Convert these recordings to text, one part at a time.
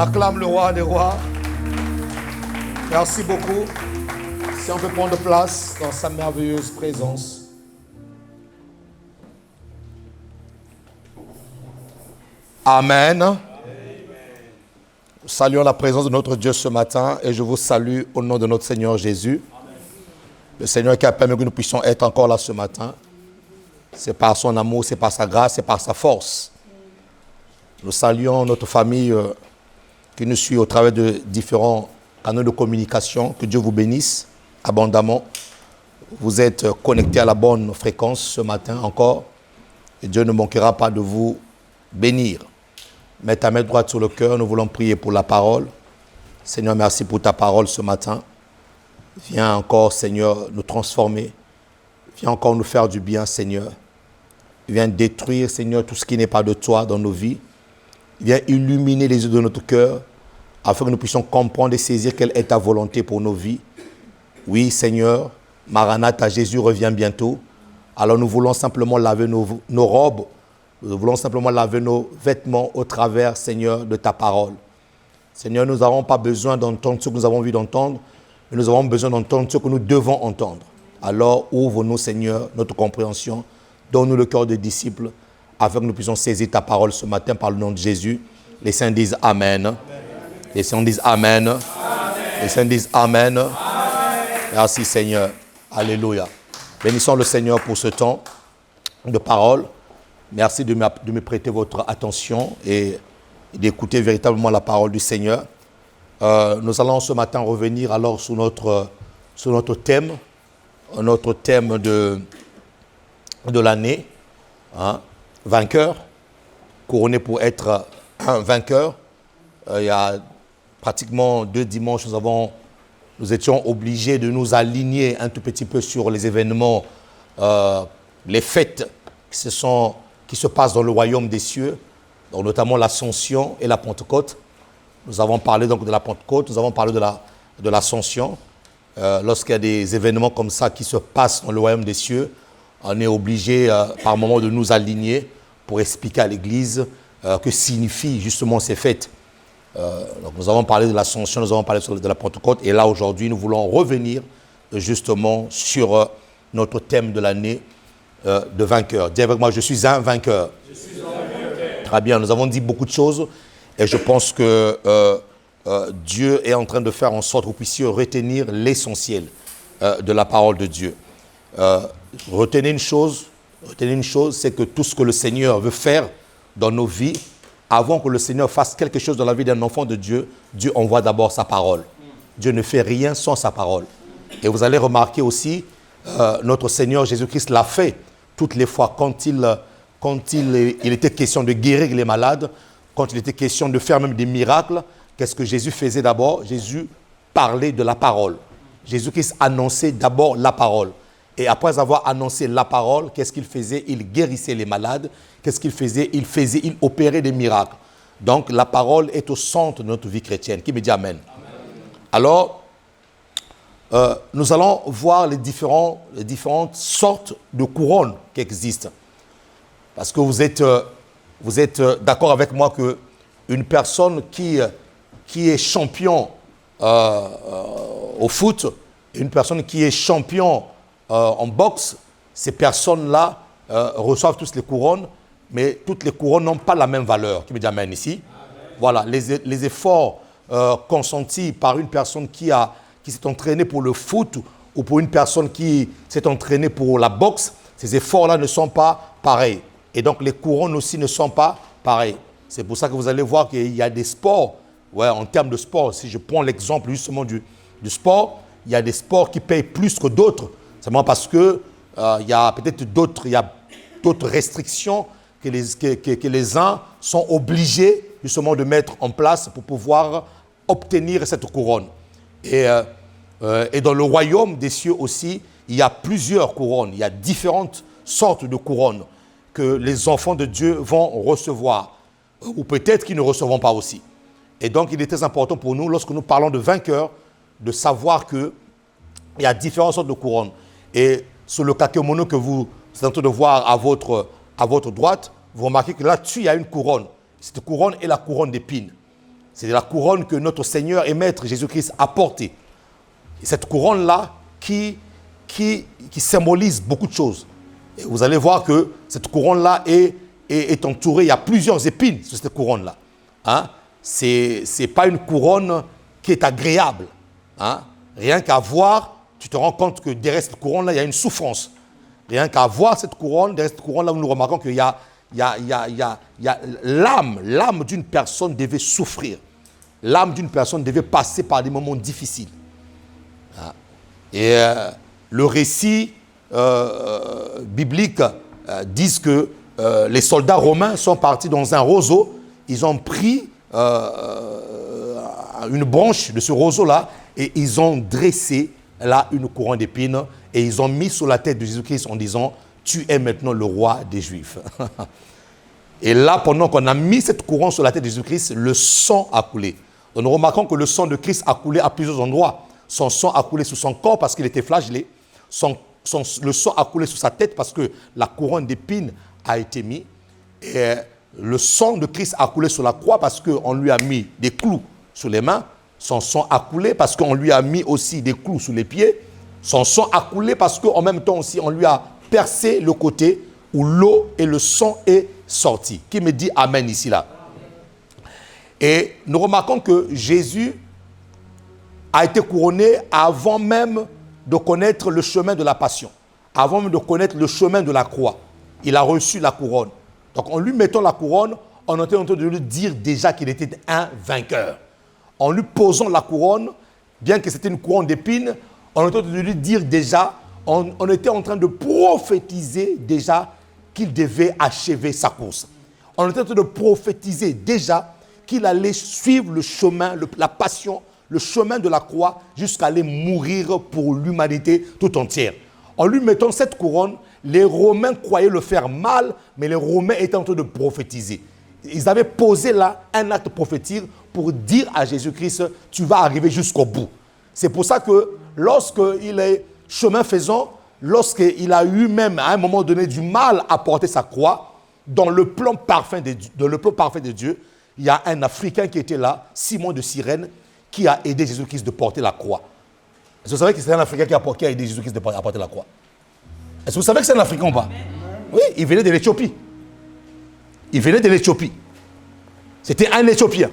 acclame le roi des rois. Merci beaucoup. Si on peut prendre place dans sa merveilleuse présence. Amen. Amen. Saluons la présence de notre Dieu ce matin et je vous salue au nom de notre Seigneur Jésus. Amen. Le Seigneur qui a permis que nous puissions être encore là ce matin. C'est par son amour, c'est par sa grâce, c'est par sa force. Nous saluons notre famille qui nous suit au travers de différents canaux de communication. Que Dieu vous bénisse abondamment. Vous êtes connectés à la bonne fréquence ce matin encore. Et Dieu ne manquera pas de vous bénir. Mets ta main droite sur le cœur. Nous voulons prier pour la parole. Seigneur, merci pour ta parole ce matin. Viens encore, Seigneur, nous transformer. Viens encore nous faire du bien, Seigneur. Viens détruire, Seigneur, tout ce qui n'est pas de toi dans nos vies. Viens illuminer les yeux de notre cœur afin que nous puissions comprendre et saisir quelle est ta volonté pour nos vies. Oui, Seigneur, Maranatha, Jésus revient bientôt. Alors nous voulons simplement laver nos robes. Nous voulons simplement laver nos vêtements au travers, Seigneur, de ta parole. Seigneur, nous n'avons pas besoin d'entendre ce que nous avons envie d'entendre, mais nous avons besoin d'entendre ce que nous devons entendre. Alors ouvre-nous, Seigneur, notre compréhension. Donne-nous le cœur des disciples afin que nous puissions saisir ta parole ce matin par le nom de Jésus. Les saints disent Amen. Amen. Les saints disent Amen. Amen. Les saints disent Amen. Amen. Merci Seigneur. Alléluia. Bénissons le Seigneur pour ce temps de parole. Merci de me prêter votre attention et d'écouter véritablement la parole du Seigneur. Nous allons ce matin revenir alors sur notre thème de l'année. Hein, vainqueur, couronné pour être un vainqueur. Il y a pratiquement 2 dimanches, nous étions obligés de nous aligner un tout petit peu sur les événements, les fêtes qui se passent dans le royaume des cieux, donc notamment l'Ascension et la Pentecôte. Nous avons parlé donc de la Pentecôte, nous avons parlé de l'Ascension. Lorsqu'il y a des événements comme ça qui se passent dans le royaume des cieux, on est obligé par moment de nous aligner pour expliquer à l'Église que signifient justement ces fêtes. Donc nous avons parlé de l'Ascension, nous avons parlé de la Pentecôte, et là aujourd'hui nous voulons revenir justement sur notre thème de l'année de vainqueur. Dis avec moi, je suis un vainqueur. Je suis un vainqueur. Très bien, nous avons dit beaucoup de choses et je pense que Dieu est en train de faire en sorte que vous puissiez retenir l'essentiel de la parole de Dieu. Retenez une chose, c'est que tout ce que le Seigneur veut faire dans nos vies, avant que le Seigneur fasse quelque chose dans la vie d'un enfant de Dieu, Dieu envoie d'abord sa parole. Dieu ne fait rien sans sa parole. Et vous allez remarquer aussi, notre Seigneur Jésus-Christ l'a fait toutes les fois quand il était question de guérir les malades, quand il était question de faire même des miracles. Qu'est-ce que Jésus faisait d'abord? Jésus parlait de la parole. Jésus-Christ annonçait d'abord la parole. Et après avoir annoncé la parole, qu'est-ce qu'il faisait? Il guérissait les malades. Qu'est-ce qu'il faisait? Il opérait des miracles. Donc la parole est au centre de notre vie chrétienne. Qui me dit Amen? Amen. Alors, nous allons voir les différentes sortes de couronnes qui existent. Parce que vous êtes d'accord avec moi qu'une personne qui est champion au foot, une personne qui est champion en boxe, ces personnes-là reçoivent tous les couronnes, mais toutes les couronnes n'ont pas la même valeur. Qui me dit Amen ici? Amen. Voilà, les efforts consentis par une personne qui s'est entraînée pour le foot ou pour une personne qui s'est entraînée pour la boxe, ces efforts-là ne sont pas pareils. Et donc les couronnes aussi ne sont pas pareils. C'est pour ça que vous allez voir qu'il y a des sports, en termes de sport, si je prends l'exemple justement du sport, il y a des sports qui payent plus que d'autres. Simplement parce que il y a peut-être d'autres restrictions que les uns sont obligés justement de mettre en place pour pouvoir obtenir cette couronne. Et dans le royaume des cieux aussi, il y a plusieurs couronnes, il y a différentes sortes de couronnes que les enfants de Dieu vont recevoir, ou peut-être qu'ils ne recevront pas aussi. Et donc il est très important pour nous, lorsque nous parlons de vainqueurs, de savoir qu'il y a différentes sortes de couronnes. Et sur le kakemono que vous êtes en train de voir à votre droite, vous remarquez que là-dessus, il y a une couronne. Cette couronne est la couronne d'épines. C'est la couronne que notre Seigneur et Maître Jésus-Christ a portée. Et cette couronne-là qui symbolise beaucoup de choses. Et vous allez voir que cette couronne-là est entourée, il y a plusieurs épines sur cette couronne-là. Hein? Ce n'est pas une couronne qui est agréable. Hein? Rien qu'à voir, tu te rends compte que derrière cette couronne-là, il y a une souffrance. Rien qu'à voir cette couronne, derrière cette couronne-là, nous remarquons qu'il y a l'âme d'une personne devait souffrir. L'âme d'une personne devait passer par des moments difficiles. Hein? Et le récit biblique dit que les soldats romains sont partis dans un roseau. Ils ont pris une branche de ce roseau-là et ils ont dressé là une couronne d'épines et ils ont mis sur la tête de Jésus-Christ en disant « Tu es maintenant le roi des Juifs ». Et là, pendant qu'on a mis cette couronne sur la tête de Jésus-Christ, le sang a coulé. Donc, nous remarquons que le sang de Christ a coulé à plusieurs endroits. Son sang a coulé sur son corps parce qu'il était flagellé. Le sang a coulé sur sa tête parce que la couronne d'épines a été mise. Et le sang de Christ a coulé sur la croix parce qu'on lui a mis des clous sur les mains. Son sang a coulé parce qu'on lui a mis aussi des clous sous les pieds. Son sang a coulé parce qu'en même temps aussi, on lui a percé le côté où l'eau et le sang est sorti. Qui me dit Amen ici, là? Et nous remarquons que Jésus a été couronné avant même de connaître le chemin de la passion, avant même de connaître le chemin de la croix. Il a reçu la couronne. Donc en lui mettant la couronne, on était en train de lui dire déjà qu'il était un vainqueur. En lui posant la couronne, bien que c'était une couronne d'épines, on était en train de lui dire déjà, on était en train de prophétiser déjà qu'il devait achever sa course. On était en train de prophétiser déjà qu'il allait suivre le chemin, la passion, le chemin de la croix jusqu'à aller mourir pour l'humanité tout entière. En lui mettant cette couronne, les Romains croyaient le faire mal, mais les Romains étaient en train de prophétiser. Ils avaient posé là un acte prophétique pour dire à Jésus-Christ, tu vas arriver jusqu'au bout. C'est pour ça que lorsqu'il est chemin faisant, lorsqu'il a eu même à un moment donné du mal à porter sa croix, dans le plan parfait de Dieu, il y a un Africain qui était là, Simon de Cyrène, qui a aidé Jésus-Christ de porter la croix. Est-ce que vous savez que c'est un Africain qui a aidé Jésus-Christ à porter la croix? Est-ce que vous savez que c'est un Africain ou pas? Oui, il venait de l'Éthiopie. Il venait de l'Éthiopie. C'était un Éthiopien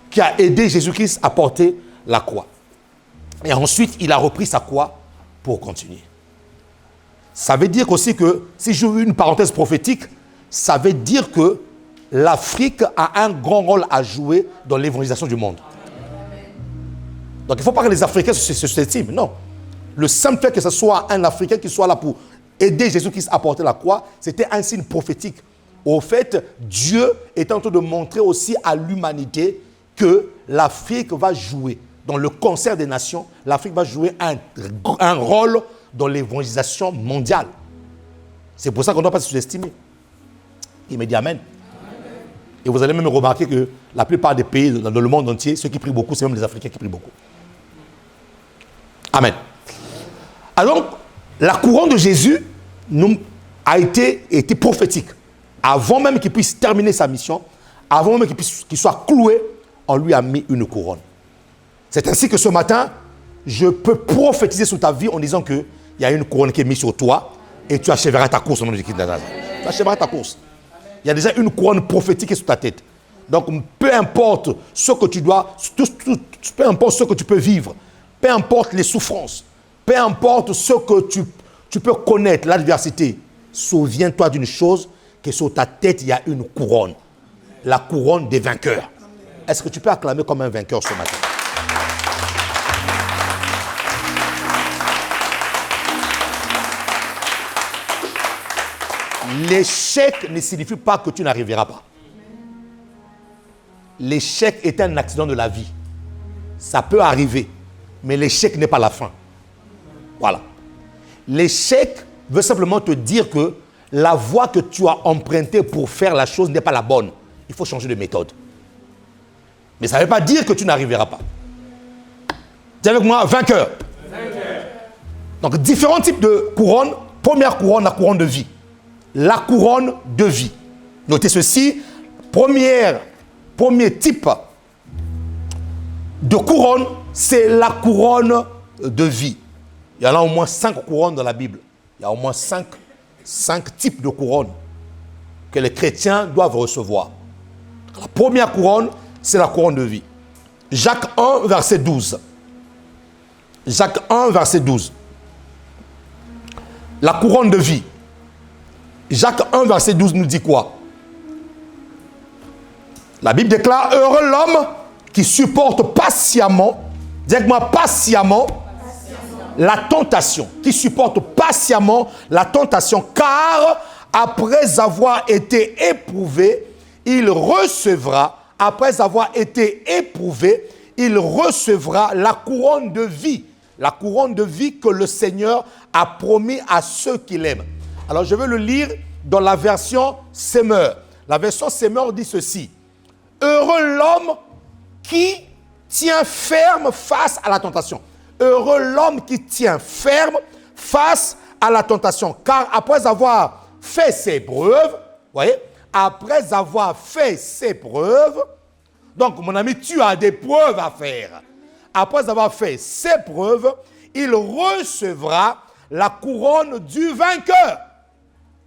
qui a aidé Jésus-Christ à porter la croix. Et ensuite, il a repris sa croix pour continuer. Ça veut dire aussi que, si je veux une parenthèse prophétique, ça veut dire que l'Afrique a un grand rôle à jouer dans l'évangélisation du monde. Donc il ne faut pas que les Africains se s'estiment, non. Le simple fait que ce soit un Africain qui soit là pour aider Jésus-Christ à porter la croix, c'était un signe prophétique. Au fait, Dieu est en train de montrer aussi à l'humanité que l'Afrique va jouer, dans le concert des nations, l'Afrique va jouer un rôle dans l'évangélisation mondiale. C'est pour ça qu'on ne doit pas se sous-estimer. Il me dit Amen. Et vous allez même remarquer que la plupart des pays dans le monde entier, ceux qui prient beaucoup, c'est même les Africains qui prient beaucoup. Amen. Alors, la couronne de Jésus a été prophétique. Avant même qu'il puisse terminer sa mission, avant même qu'il soit cloué, on lui a mis une couronne. C'est ainsi que ce matin, je peux prophétiser sur ta vie en disant qu'il y a une couronne qui est mise sur toi et tu achèveras ta course au nom de Christ. Tu achèveras ta course. Il y a déjà une couronne prophétique sur ta tête. Donc, peu importe ce que tu dois, peu importe ce que tu peux vivre, peu importe les souffrances, peu importe ce que tu peux connaître, l'adversité, souviens-toi d'une chose, que sur ta tête, il y a une couronne. La couronne des vainqueurs. Est-ce que tu peux acclamer comme un vainqueur ce matin? L'échec ne signifie pas que tu n'arriveras pas. L'échec est un accident de la vie. Ça peut arriver, mais l'échec n'est pas la fin. Voilà. L'échec veut simplement te dire que la voie que tu as empruntée pour faire la chose n'est pas la bonne. Il faut changer de méthode. Mais ça ne veut pas dire que tu n'arriveras pas. Dis avec moi, vainqueur. Donc, différents types de couronnes. Première couronne, la couronne de vie. La couronne de vie. Notez ceci. Premier type de couronne, c'est la couronne de vie. Il y en a au moins 5 couronnes dans la Bible. Il y a au moins 5 types de couronnes que les chrétiens doivent recevoir. La première couronne, c'est la couronne de vie. Jacques 1, verset 12. Jacques 1, verset 12. La couronne de vie. Jacques 1, verset 12 nous dit quoi? La Bible déclare: heureux l'homme qui supporte patiemment, dis-moi patiemment, la tentation, qui supporte patiemment la tentation, car après avoir été éprouvé, il recevra, après avoir été éprouvé, il recevra la couronne de vie. La couronne de vie que le Seigneur a promis à ceux qui l'aiment. Alors je vais le lire dans la version Semeur. La version Semeur dit ceci: heureux l'homme qui tient ferme face à la tentation. Heureux l'homme qui tient ferme face à la tentation. Car après avoir fait ses preuves, voyez, après avoir fait ses preuves, donc mon ami, tu as des preuves à faire. Après avoir fait ses preuves, il recevra la couronne du vainqueur,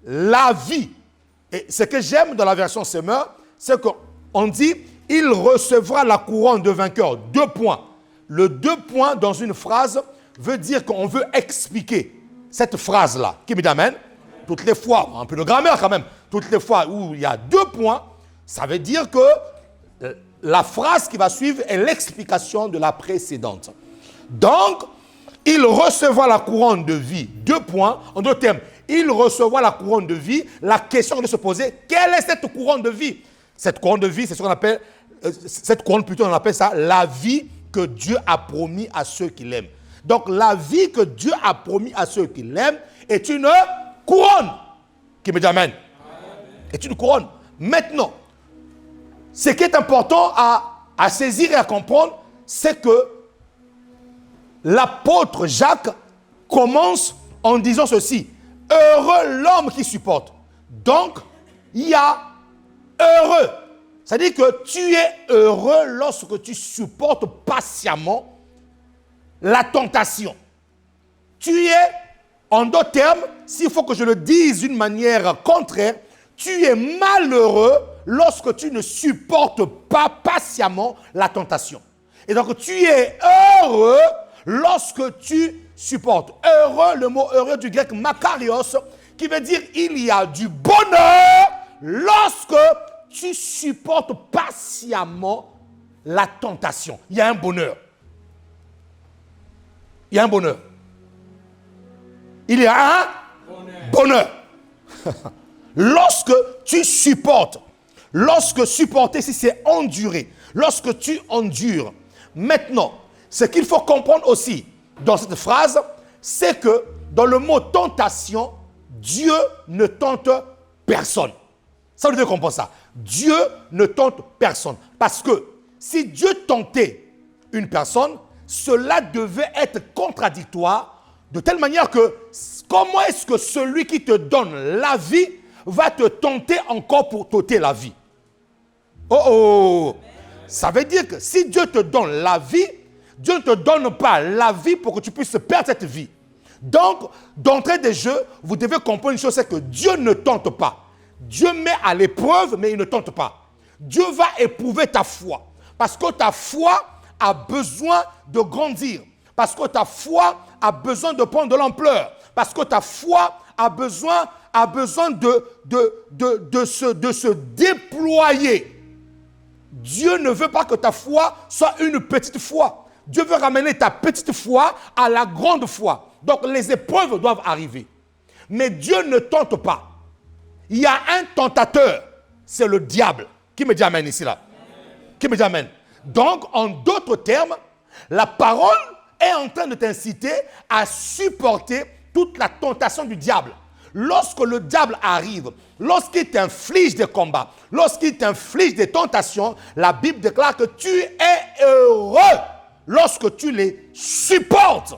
la vie. Et ce que j'aime dans la version Semeur, c'est qu'on dit, il recevra la couronne de vainqueur. 2 points. Le 2 points dans une phrase veut dire qu'on veut expliquer cette phrase-là. Qui me dit amen? Toutes les fois, un peu de grammaire quand même, toutes les fois où il y a 2 points, ça veut dire que la phrase qui va suivre est l'explication de la précédente. Donc, il recevra la couronne de vie. 2 points. En 2 termes, il recevra la couronne de vie. La question de se poser, quelle est cette couronne de vie? Cette couronne de vie, c'est ce qu'on appelle, cette couronne plutôt, on appelle ça la vie que Dieu a promis à ceux qui l'aiment. Donc, la vie que Dieu a promis à ceux qui l'aiment est une couronne. Qui me dit amen? Est une couronne. Maintenant, ce qui est important à saisir et à comprendre, c'est que l'apôtre Jacques commence en disant ceci: heureux l'homme qui supporte. Donc, il y a heureux. C'est-à-dire que tu es heureux lorsque tu supportes patiemment la tentation. Tu es, en d'autres termes, s'il faut que je le dise d'une manière contraire, tu es malheureux lorsque tu ne supportes pas patiemment la tentation. Et donc, tu es heureux lorsque tu supportes. Heureux, le mot heureux du grec makarios, qui veut dire il y a du bonheur lorsque tu supportes patiemment la tentation. Il y a un bonheur. Il y a un bonheur. Il y a un bonheur. Lorsque tu supportes, lorsque supporter, si c'est endurer, lorsque tu endures. Maintenant, ce qu'il faut comprendre aussi dans cette phrase, c'est que dans le mot tentation, Dieu ne tente personne. Ça veut dire qu'on comprend ça. Dieu ne tente personne. Parce que si Dieu tentait une personne, cela devait être contradictoire de telle manière que comment est-ce que celui qui te donne la vie va te tenter encore pour t'ôter la vie? Oh! Ça veut dire que si Dieu te donne la vie, Dieu ne te donne pas la vie pour que tu puisses perdre cette vie. Donc, d'entrée des jeux, vous devez comprendre une chose, c'est que Dieu ne tente pas. Dieu met à l'épreuve, mais il ne tente pas. Dieu va éprouver ta foi. Parce que ta foi a besoin de grandir. Parce que ta foi a besoin de prendre de l'ampleur. Parce que ta foi a besoin de se déployer. Dieu ne veut pas que ta foi soit une petite foi. Dieu veut ramener ta petite foi à la grande foi. Donc les épreuves doivent arriver. Mais Dieu ne tente pas. Il y a un tentateur, c'est le diable. Qui me dit amen ici là? Qui me dit amen? Donc, en d'autres termes, la parole est en train de t'inciter à supporter toute la tentation du diable. Lorsque le diable arrive, lorsqu'il t'inflige des combats, lorsqu'il t'inflige des tentations, la Bible déclare que tu es heureux lorsque tu les supportes.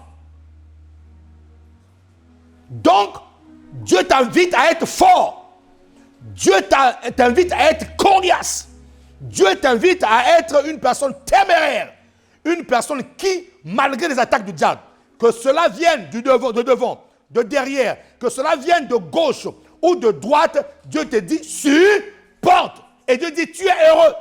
Donc, Dieu t'invite à être fort. Dieu t'invite à être coriace. Dieu t'invite à être une personne téméraire. Une personne qui, malgré les attaques du diable, que cela vienne de devant, de derrière, que cela vienne de gauche ou de droite, Dieu te dit, supporte. Et Dieu dit, tu es heureux.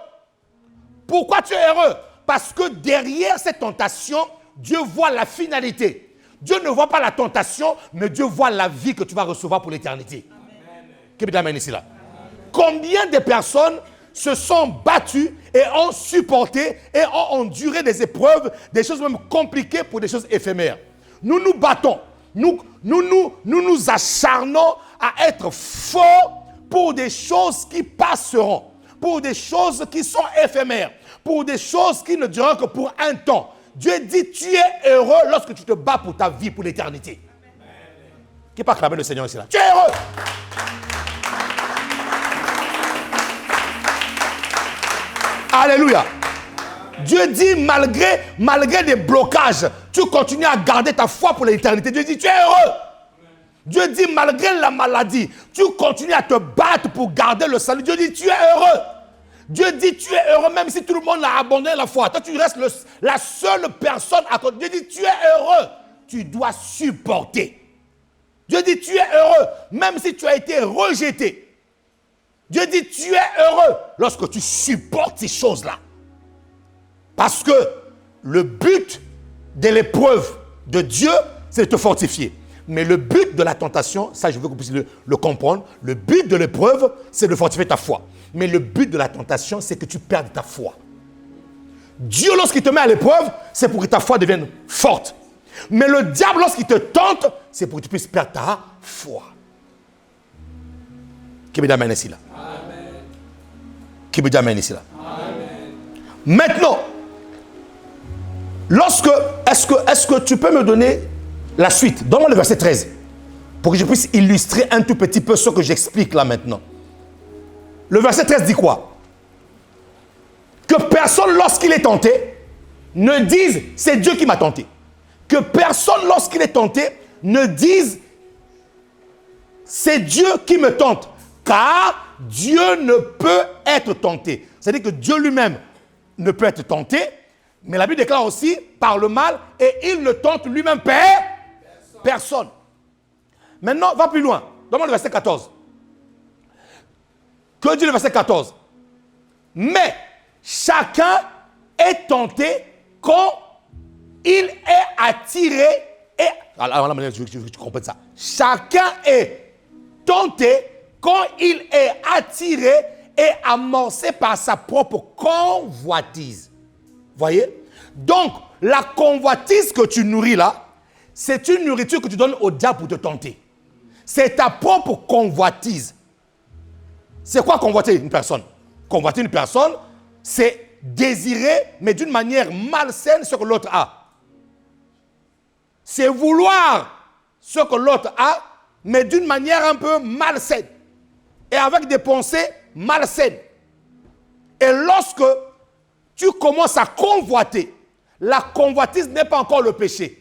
Pourquoi tu es heureux? Parce que derrière cette tentation, Dieu voit la finalité. Dieu ne voit pas la tentation, mais Dieu voit la vie que tu vas recevoir pour l'éternité. Qui peut t'amener ici là? Combien de personnes se sont battues et ont supporté et ont enduré des épreuves, des choses même compliquées pour des choses éphémères. Nous nous battons, nous acharnons à être forts pour des choses qui passeront, pour des choses qui sont éphémères, pour des choses qui ne dureront que pour un temps. Dieu dit, tu es heureux lorsque tu te bats pour ta vie, pour l'éternité. Qui peut acclamer le Seigneur ici là? Tu es heureux. Alléluia. Dieu dit, malgré des blocages, tu continues à garder ta foi pour l'éternité. Dieu dit, tu es heureux. Dieu dit, malgré la maladie, tu continues à te battre pour garder le salut. Dieu dit, tu es heureux. Dieu dit, tu es heureux même si tout le monde a abandonné la foi. Toi, tu restes la seule personne à côté. Dieu dit, tu es heureux. Tu dois supporter. Dieu dit, tu es heureux même si tu as été rejeté. Dieu dit, tu es heureux lorsque tu supportes ces choses-là. Parce que le but de l'épreuve de Dieu, c'est de te fortifier. Mais le but de la tentation, ça je veux que vous puissiez le comprendre, le but de l'épreuve, c'est de fortifier ta foi. Mais le but de la tentation, c'est que tu perdes ta foi. Dieu, lorsqu'il te met à l'épreuve, c'est pour que ta foi devienne forte. Mais le diable, lorsqu'il te tente, c'est pour que tu puisses perdre ta foi. Qui me dit amen ici là? Amen. Qui me dit amen ici là? Amen. Maintenant, est-ce que tu peux me donner la suite? Donne-moi le verset 13 pour que je puisse illustrer un tout petit peu ce que j'explique là maintenant. Le verset 13 dit quoi? Que personne, lorsqu'il est tenté, ne dise « c'est Dieu qui m'a tenté ». Que personne, lorsqu'il est tenté, ne dise « c'est Dieu qui me tente ». Car Dieu ne peut être tenté. C'est-à-dire que Dieu lui-même ne peut être tenté, mais la Bible déclare aussi par le mal et il ne tente lui-même personne. Maintenant, va plus loin. Donne-moi le verset 14. Que dit le verset 14? Mais chacun est tenté quand il est attiré et... Alors, je comprends ça. Chacun est tenté quand il est attiré et amorcé par sa propre convoitise. Voyez? Donc, la convoitise que tu nourris là, c'est une nourriture que tu donnes au diable pour te tenter. C'est ta propre convoitise. C'est quoi convoiter une personne? Convoiter une personne, c'est désirer, mais d'une manière malsaine, ce que l'autre a. C'est vouloir ce que l'autre a, mais d'une manière un peu malsaine. Et avec des pensées malsaines. Et lorsque tu commences à convoiter, la convoitise n'est pas encore le péché.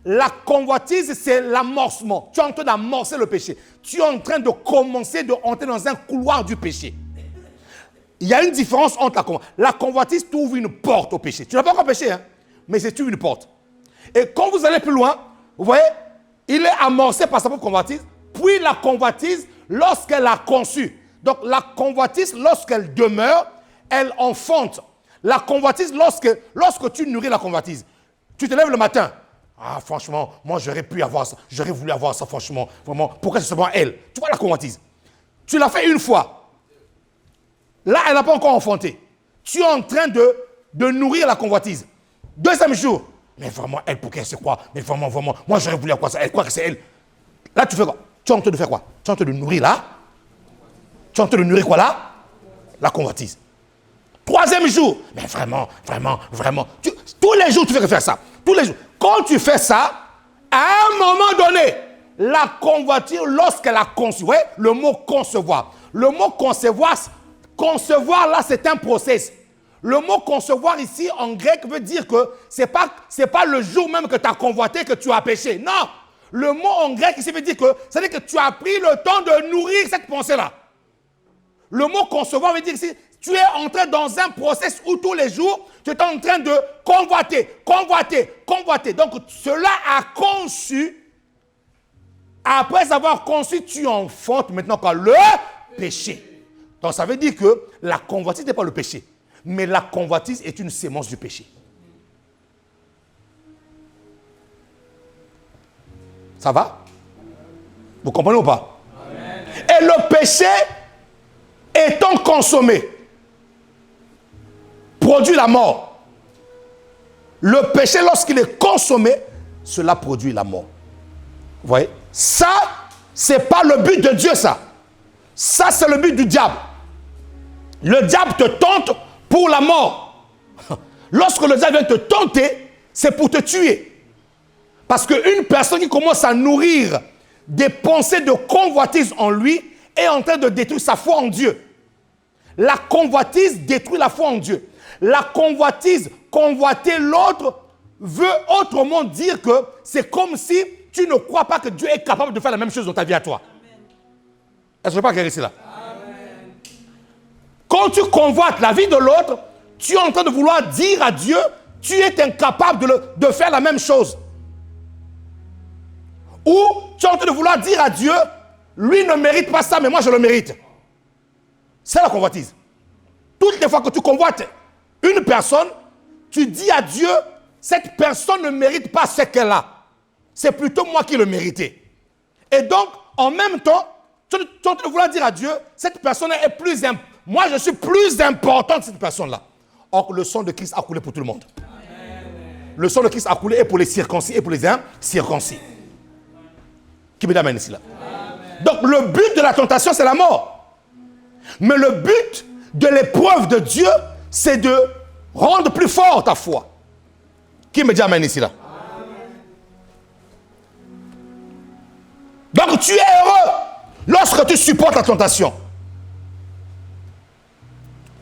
La convoitise, c'est l'amorcement. Tu es en train d'amorcer le péché. Tu es en train de commencer d'entrer dans un couloir du péché. Il y a une différence entre la convoitise. La convoitise t'ouvre une porte au péché. Tu n'as pas encore péché, hein? Mais c'est une porte. Et quand vous allez plus loin, vous voyez, il est amorcé par sa propre convoitise. Puis la convoitise, lorsqu'elle a conçu. Donc la convoitise, lorsqu'elle demeure, elle enfante. La convoitise, lorsque tu nourris la convoitise, tu te lèves le matin. Ah, franchement, moi j'aurais pu avoir ça. J'aurais voulu avoir ça, franchement. Vraiment, pourquoi c'est seulement elle? Tu vois la convoitise. Tu l'as fait une fois. Là, elle n'a pas encore enfanté. Tu es en train de nourrir la convoitise. Deuxième jour. Mais vraiment, elle, pour qu'elle se croit. Mais vraiment, moi j'aurais voulu avoir ça. Elle croit que c'est elle. Là, tu fais quoi? Tu es en train de faire quoi? Tu es en train de nourrir là. Tu es en train de nourrir quoi là? La convoitise. Troisième jour. Mais vraiment. Tous les jours, tu fais que faire ça. Tous les jours. Quand tu fais ça, à un moment donné, la convoitise, lorsqu'elle a conçu, vous voyez, le mot concevoir. Le mot concevoir là, c'est un process. Le mot concevoir ici, en grec, veut dire que ce n'est pas le jour même que tu as convoité que tu as péché. Non. Le mot en grec ici veut dire que, c'est-à-dire que tu as pris le temps de nourrir cette pensée-là. Le mot concevoir veut dire ici, Tu es entré dans un processus où tous les jours, tu es en train de convoiter. Donc, cela a conçu. Après avoir conçu, tu enfantes maintenant par le péché. Donc, ça veut dire que la convoitise n'est pas le péché. Mais la convoitise est une sémence du péché. Ça va? Vous comprenez ou pas? Amen. Et le péché étant consommé produit la mort. Le péché, lorsqu'il est consommé, cela produit la mort. Vous voyez? Ça, ce n'est pas le but de Dieu, ça. Ça, c'est le but du diable. Le diable te tente pour la mort. Lorsque le diable vient te tenter, c'est pour te tuer. Parce qu'une personne qui commence à nourrir des pensées de convoitise en lui est en train de détruire sa foi en Dieu. La convoitise détruit la foi en Dieu. La convoitise, convoiter l'autre, veut autrement dire que c'est comme si tu ne crois pas que Dieu est capable de faire la même chose dans ta vie à toi. Est-ce que je peux pas clair ici là? Amen. Quand tu convoites la vie de l'autre, tu es en train de vouloir dire à Dieu, tu es incapable de faire la même chose. Ou tu es en train de vouloir dire à Dieu, lui ne mérite pas ça, mais moi je le mérite. C'est la convoitise. Toutes les fois que tu convoites une personne, tu dis à Dieu, cette personne ne mérite pas ce qu'elle a. C'est plutôt moi qui le méritais. Et donc, en même temps, tu es en train de vouloir dire à Dieu, cette personne est plus importante. Moi, je suis plus important que cette personne-là. Or, le sang de Christ a coulé pour tout le monde. Amen. Le sang de Christ a coulé et pour les circoncis et pour les incirconcis. Qui me amène ici là. Amen. Donc, le but de la tentation, c'est la mort. Mais le but de l'épreuve de Dieu, c'est de rendre plus fort ta foi. Qui me dit amen ici là? Donc tu es heureux lorsque tu supportes la tentation.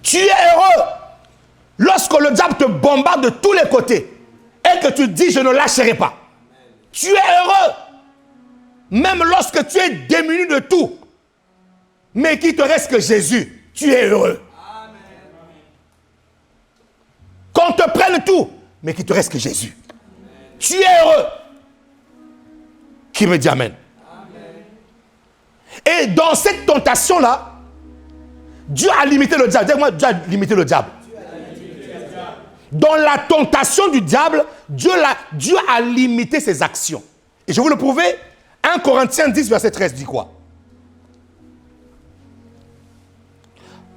Tu es heureux lorsque le diable te bombarde de tous les côtés et que tu dis je ne lâcherai pas. Tu es heureux même lorsque tu es démuni de tout, mais qu'il te reste que Jésus. Tu es heureux. Qu'on te prenne tout, mais qu'il te reste que Jésus. Tu es heureux. Qui me dit amen? Et dans cette tentation-là, Dieu a limité le diable. Dis-moi, Dieu a limité le diable. Dans la tentation du diable, Dieu a limité ses actions. Et je vais vous le prouver. 1 Corinthiens 10, verset 13 dit quoi?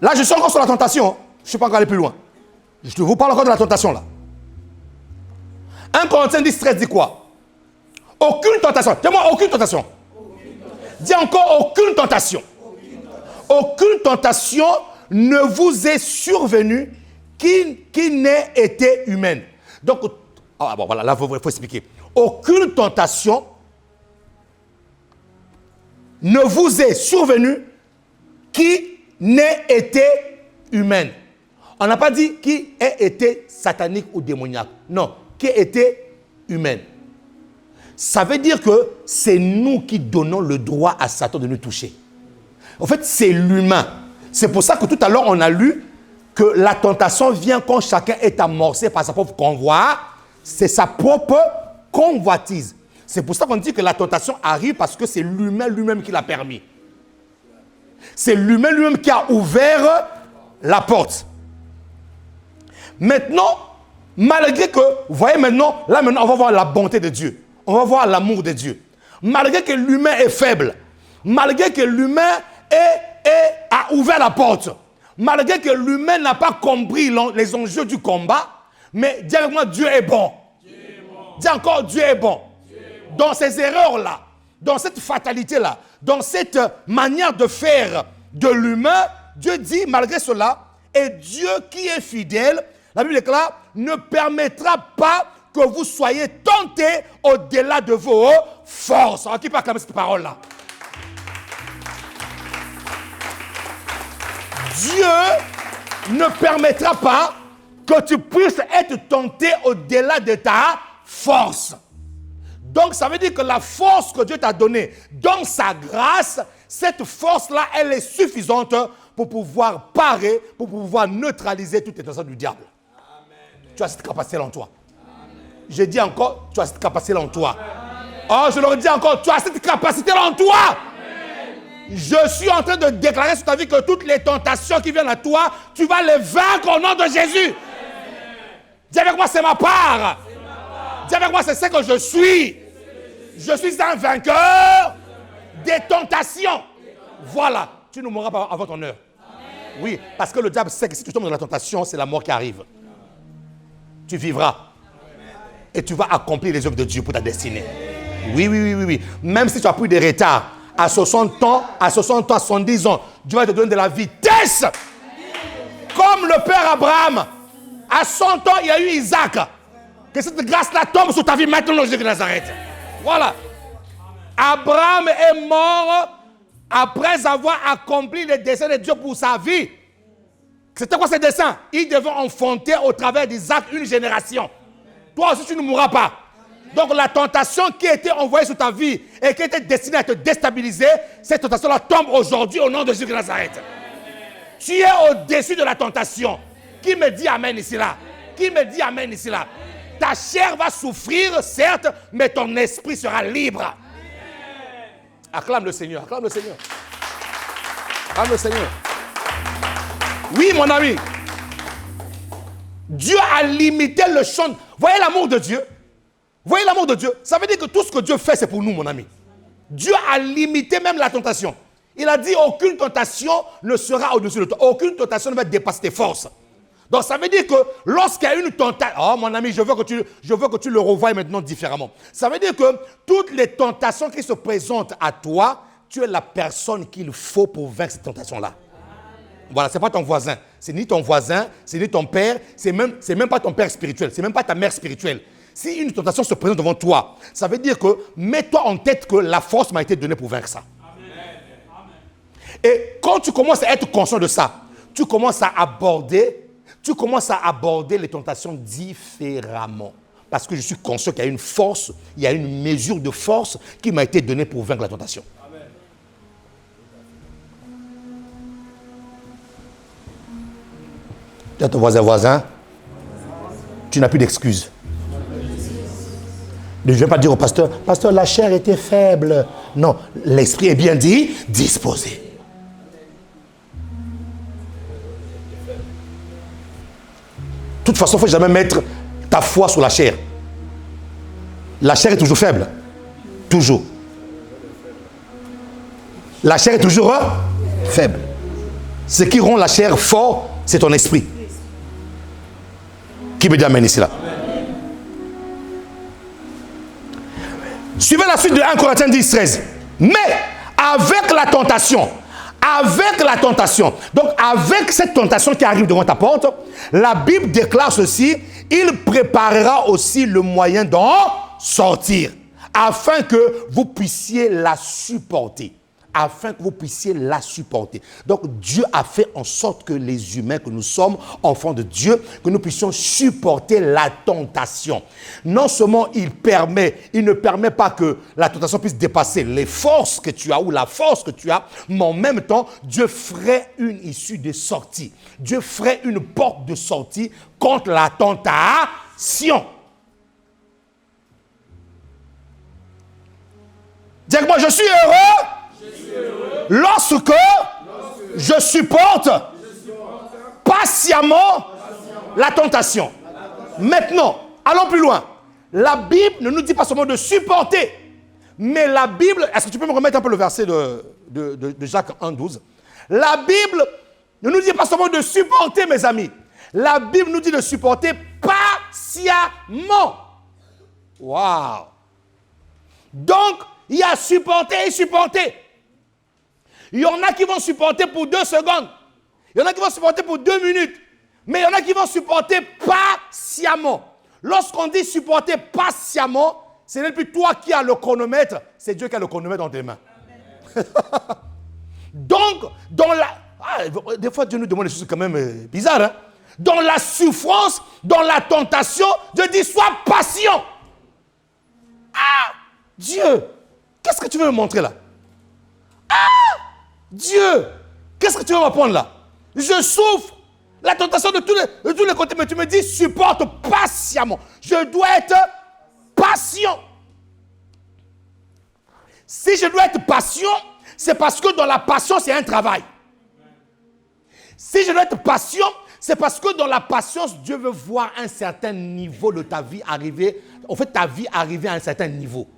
Là, je suis encore sur la tentation. Je ne suis pas encore allé plus loin. Je vous parle encore de la tentation là. 1 Corinthiens 10, 13 dit quoi? Aucune tentation. Dis-moi, aucune tentation. Dis encore aucune tentation. Aucune tentation ne vous est survenue qui n'ait été humaine. Donc, bon, voilà, là, il faut expliquer. Aucune tentation ne vous est survenue qui n'ait été humaine. On n'a pas dit qui ait été satanique ou démoniaque. Non, qui ait été humaine. Ça veut dire que c'est nous qui donnons le droit à Satan de nous toucher. En fait, c'est l'humain. C'est pour ça que tout à l'heure, on a lu que la tentation vient quand chacun est amorcé par sa propre convoi. C'est sa propre convoitise. C'est pour ça qu'on dit que la tentation arrive parce que c'est l'humain lui-même qui l'a permis. C'est l'humain lui-même qui a ouvert la porte. Maintenant, malgré que, vous voyez maintenant, là maintenant, on va voir la bonté de Dieu. On va voir l'amour de Dieu. Malgré que l'humain est faible, malgré que l'humain a ouvert la porte, malgré que l'humain n'a pas compris les enjeux du combat, mais dis avec moi, Dieu est bon. Dieu est bon. Dis encore, Dieu est bon. Dieu est bon. Dans ces erreurs-là, dans cette fatalité-là, dans cette manière de faire de l'humain, Dieu dit, malgré cela, et Dieu qui est fidèle, la Bible déclare, ne permettra pas que vous soyez tentés au-delà de vos forces. Alors, qui peut acclamer cette parole-là? Dieu ne permettra pas que tu puisses être tenté au-delà de ta force. Donc, ça veut dire que la force que Dieu t'a donnée dans sa grâce, cette force-là, elle est suffisante pour pouvoir parer, pour pouvoir neutraliser toutes les tentations du diable. Amen. Tu as cette capacité-là en toi. Amen. Je dis encore, tu as cette capacité-là en toi. Amen. Oh, je le dis encore, tu as cette capacité-là en toi. Amen. Je suis en train de déclarer sur ta vie que toutes les tentations qui viennent à toi, tu vas les vaincre au nom de Jésus. Amen. Dis avec moi, c'est ma part. Dis avec moi, c'est ce que je suis. Je suis un vainqueur des tentations. Voilà, tu ne mourras pas avant ton heure. Amen. Oui, parce que le diable sait que si tu tombes dans la tentation, c'est la mort qui arrive. Tu vivras. Amen. Et tu vas accomplir les œuvres de Dieu pour ta destinée. Oui, oui, oui, oui, oui. Même si tu as pris des retards, à 60 ans, à 70 ans, Dieu va te donner de la vitesse. Amen. Comme le père Abraham, à 100 ans, il y a eu Isaac. Que cette grâce-là tombe sur ta vie maintenant, Jésus de Nazareth. Voilà. Abraham est mort après avoir accompli les desseins de Dieu pour sa vie. C'était quoi ces desseins? Il devait enfanter au travers d'Isaac une génération. Toi aussi, tu ne mourras pas. Donc la tentation qui était envoyée sur ta vie et qui était destinée à te déstabiliser, cette tentation-là tombe aujourd'hui au nom de Jésus de Nazareth. Tu es au-dessus de la tentation. Qui me dit amen ici là? Qui me dit amen ici là? Ta chair va souffrir, certes, mais ton esprit sera libre. Amen. Acclame le Seigneur, acclame le Seigneur. Acclame le Seigneur. Oui, mon ami. Dieu a limité le champ. Voyez l'amour de Dieu. Voyez l'amour de Dieu. Ça veut dire que tout ce que Dieu fait, c'est pour nous, mon ami. Dieu a limité même la tentation. Il a dit, aucune tentation ne sera au-dessus de toi. Aucune tentation ne va dépasser tes forces. Donc ça veut dire que lorsqu'il y a une tentation, oh mon ami, je veux que tu le revoies maintenant différemment. Ça veut dire que toutes les tentations qui se présentent à toi, tu es la personne qu'il faut pour vaincre cette tentation-là. Voilà, ce n'est pas ton voisin, c'est ni ton voisin, c'est ni ton père, c'est même pas ton père spirituel, c'est même pas ta mère spirituelle. Si une tentation se présente devant toi, ça veut dire que mets-toi en tête que la force m'a été donnée pour vaincre ça. Amen. Et quand tu commences à être conscient de ça, tu commences à aborder les tentations différemment. Parce que je suis conscient qu'il y a une force, il y a une mesure de force qui m'a été donnée pour vaincre la tentation. Amen. Tu as ton voisin, tu n'as plus d'excuses. Ne viens pas dire au pasteur, pasteur, la chair était faible. Non, l'esprit est bien dit, disposé. De toute façon, il ne faut jamais mettre ta foi sur la chair. La chair est toujours faible. Toujours. La chair est toujours faible. Ce qui rend la chair fort, c'est ton esprit. Qui me dit amen ici là? Suivez la suite de 1 Corinthiens 10, 13. Mais avec la tentation, donc avec cette tentation qui arrive devant ta porte, la Bible déclare ceci, il préparera aussi le moyen d'en sortir, afin que vous puissiez la supporter. Donc Dieu a fait en sorte que les humains, que nous sommes enfants de Dieu, que nous puissions supporter la tentation. Non seulement il ne permet pas que la tentation puisse dépasser les forces que tu as ou la force que tu as, mais en même temps, Dieu ferait une issue de sortie. Dieu ferait une porte de sortie contre la tentation. Dis-moi, je suis heureux. Lorsque je supporte patiemment la tentation. Maintenant, allons plus loin. La Bible ne nous dit pas seulement de supporter, mais la Bible, est-ce que tu peux me remettre un peu le verset de Jacques 1,12? La Bible ne nous dit pas seulement de supporter, mes amis. La Bible nous dit de supporter patiemment. Waouh! Donc, il y a supporter et supporter. Il y en a qui vont supporter pour 2 secondes. Il y en a qui vont supporter pour 2 minutes. Mais il y en a qui vont supporter patiemment. Lorsqu'on dit supporter patiemment, ce n'est plus toi qui as le chronomètre, c'est Dieu qui a le chronomètre dans tes mains. Donc, des fois Dieu nous demande des choses quand même bizarres. Hein? Dans la souffrance, dans la tentation, Dieu dit sois patient. Ah, Dieu, qu'est-ce que tu veux me montrer là? Ah, Dieu, Qu'est-ce que tu veux m'apprendre là? Je souffre la tentation de tous les côtés, mais tu me dis supporte patiemment. Je dois être patient. Si je dois être patient, c'est parce que dans la patience, il y a un travail. Si je dois être patient, c'est parce que dans la patience, Dieu veut voir un certain niveau de ta vie arriver. En fait, ta vie arriver à un certain niveau.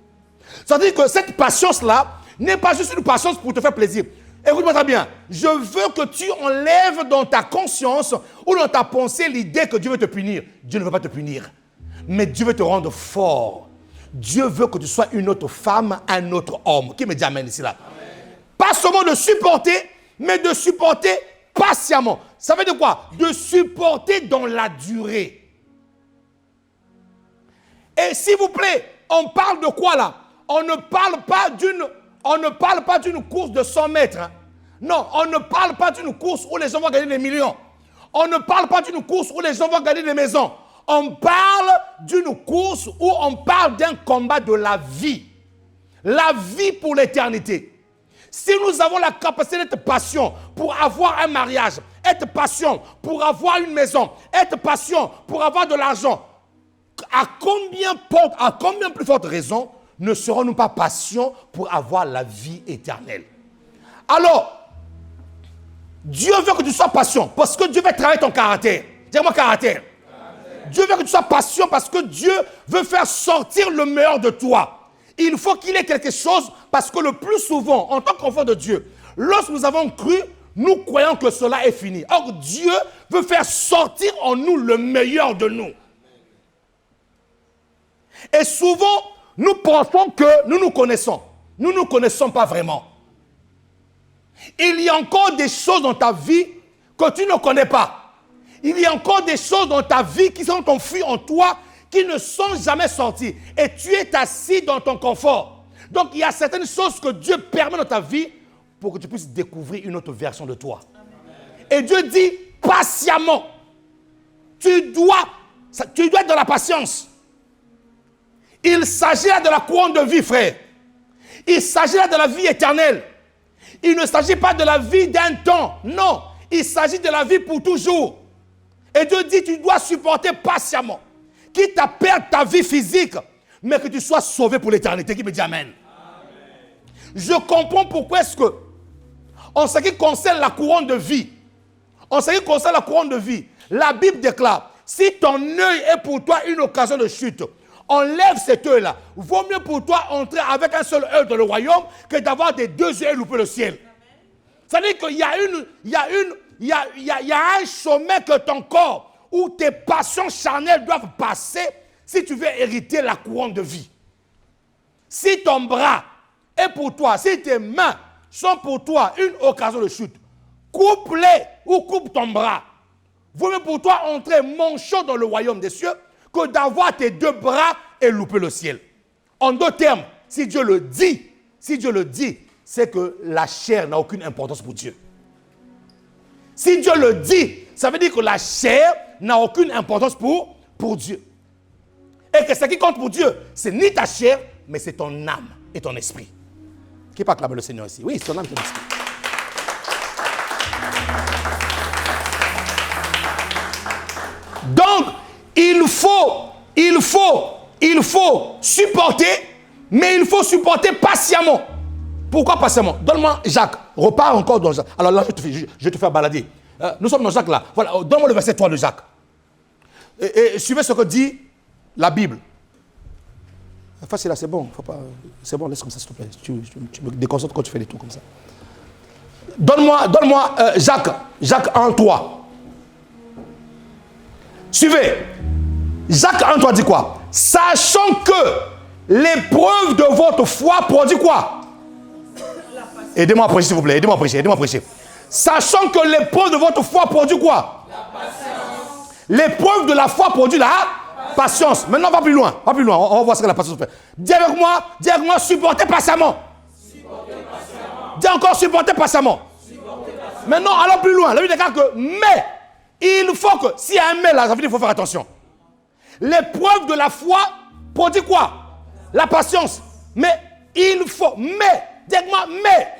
Ça veut dire que cette patience-là n'est pas juste une patience pour te faire plaisir. Écoute-moi très bien. Je veux que tu enlèves dans ta conscience ou dans ta pensée l'idée que Dieu veut te punir. Dieu ne veut pas te punir. Mais Dieu veut te rendre fort. Dieu veut que tu sois une autre femme, un autre homme. Qui me dit amen ici là? Amen. Pas seulement de supporter, mais de supporter patiemment. Ça veut dire quoi? De supporter dans la durée. Et s'il vous plaît, on parle de quoi là? On ne parle pas d'une course de 100 mètres. Hein. Non, on ne parle pas d'une course où les gens vont gagner des millions. On ne parle pas d'une course où les gens vont gagner des maisons. On parle d'une course où on parle d'un combat de la vie. La vie pour l'éternité. Si nous avons la capacité d'être patient pour avoir un mariage, être patient pour avoir une maison, être patient pour avoir de l'argent, à combien plus forte raison ne serons-nous pas patients pour avoir la vie éternelle? Alors, Dieu veut que tu sois patient parce que Dieu veut travailler ton caractère. Dis-moi caractère. Dieu veut que tu sois patient parce que Dieu veut faire sortir le meilleur de toi. Il faut qu'il ait quelque chose parce que le plus souvent, en tant qu'enfant de Dieu, lorsque nous avons cru, nous croyons que cela est fini. Or, Dieu veut faire sortir en nous le meilleur de nous. Et souvent, nous pensons que nous nous connaissons. Nous ne nous connaissons pas vraiment. Il y a encore des choses dans ta vie que tu ne connais pas. Il y a encore des choses dans ta vie qui sont enfuies en toi, qui ne sont jamais sorties. Et tu es assis dans ton confort. Donc, il y a certaines choses que Dieu permet dans ta vie pour que tu puisses découvrir une autre version de toi. Amen. Et Dieu dit, patiemment, tu dois être dans la patience. Il s'agit là de la couronne de vie, frère. Il s'agit là de la vie éternelle. Il ne s'agit pas de la vie d'un temps. Non, il s'agit de la vie pour toujours. Et Dieu dit, tu dois supporter patiemment. Quitte à perdre ta vie physique, mais que tu sois sauvé pour l'éternité. Qui me dit amen. Je comprends pourquoi est-ce que, en ce qui concerne la couronne de vie, la Bible déclare, si ton œil est pour toi une occasion de chute, enlève cet œil-là. Vaut mieux pour toi entrer avec un seul œil dans le royaume que d'avoir des deux yeux et louper le ciel. Ça veut dire qu'il y a un chemin que ton corps où tes passions charnelles doivent passer si tu veux hériter la couronne de vie. Si ton bras est pour toi, si tes mains sont pour toi une occasion de chute, coupe-les ou coupe ton bras. Vaut mieux pour toi entrer manchot dans le royaume des cieux que d'avoir tes deux bras et louper le ciel. En d'autres termes, si Dieu le dit, c'est que la chair n'a aucune importance pour Dieu. Si Dieu le dit, ça veut dire que la chair n'a aucune importance pour Dieu. Et que ce qui compte pour Dieu, c'est ni ta chair, mais c'est ton âme et ton esprit. Qui peut acclamer le Seigneur ici? Oui, c'est ton âme et ton esprit. Donc, il faut supporter, mais il faut supporter patiemment. Pourquoi patiemment? Donne-moi Jacques. Repars encore dans Jacques. Alors là, je vais te faire balader. Nous sommes dans Jacques là. Voilà, donne-moi le verset 3 de Jacques. Et suivez ce que dit la Bible. Facile là, c'est bon. C'est bon, laisse comme ça, s'il te plaît. Tu me déconcentres quand tu fais des tours comme ça. Donne-moi Jacques 1, 3. Suivez. Jacques 1, 3 dit quoi? Sachant que l'épreuve de votre foi produit quoi? Aidez-moi à prêcher, s'il vous plaît. Aidez-moi à prêcher. Sachant que l'épreuve de votre foi produit quoi? La patience. L'épreuve de la foi produit la patience. Maintenant, va plus loin. On va voir ce que la patience fait. Dis avec moi, supportez patiemment. Dis encore, supportez patiemment. Maintenant, allons plus loin. La Bible déclare que, mais, il faut que, s'il y a un mais là, ça veut dire qu'il faut faire attention. L'épreuve de la foi produit quoi? La patience. Mais il faut, mais, dis-moi, mais.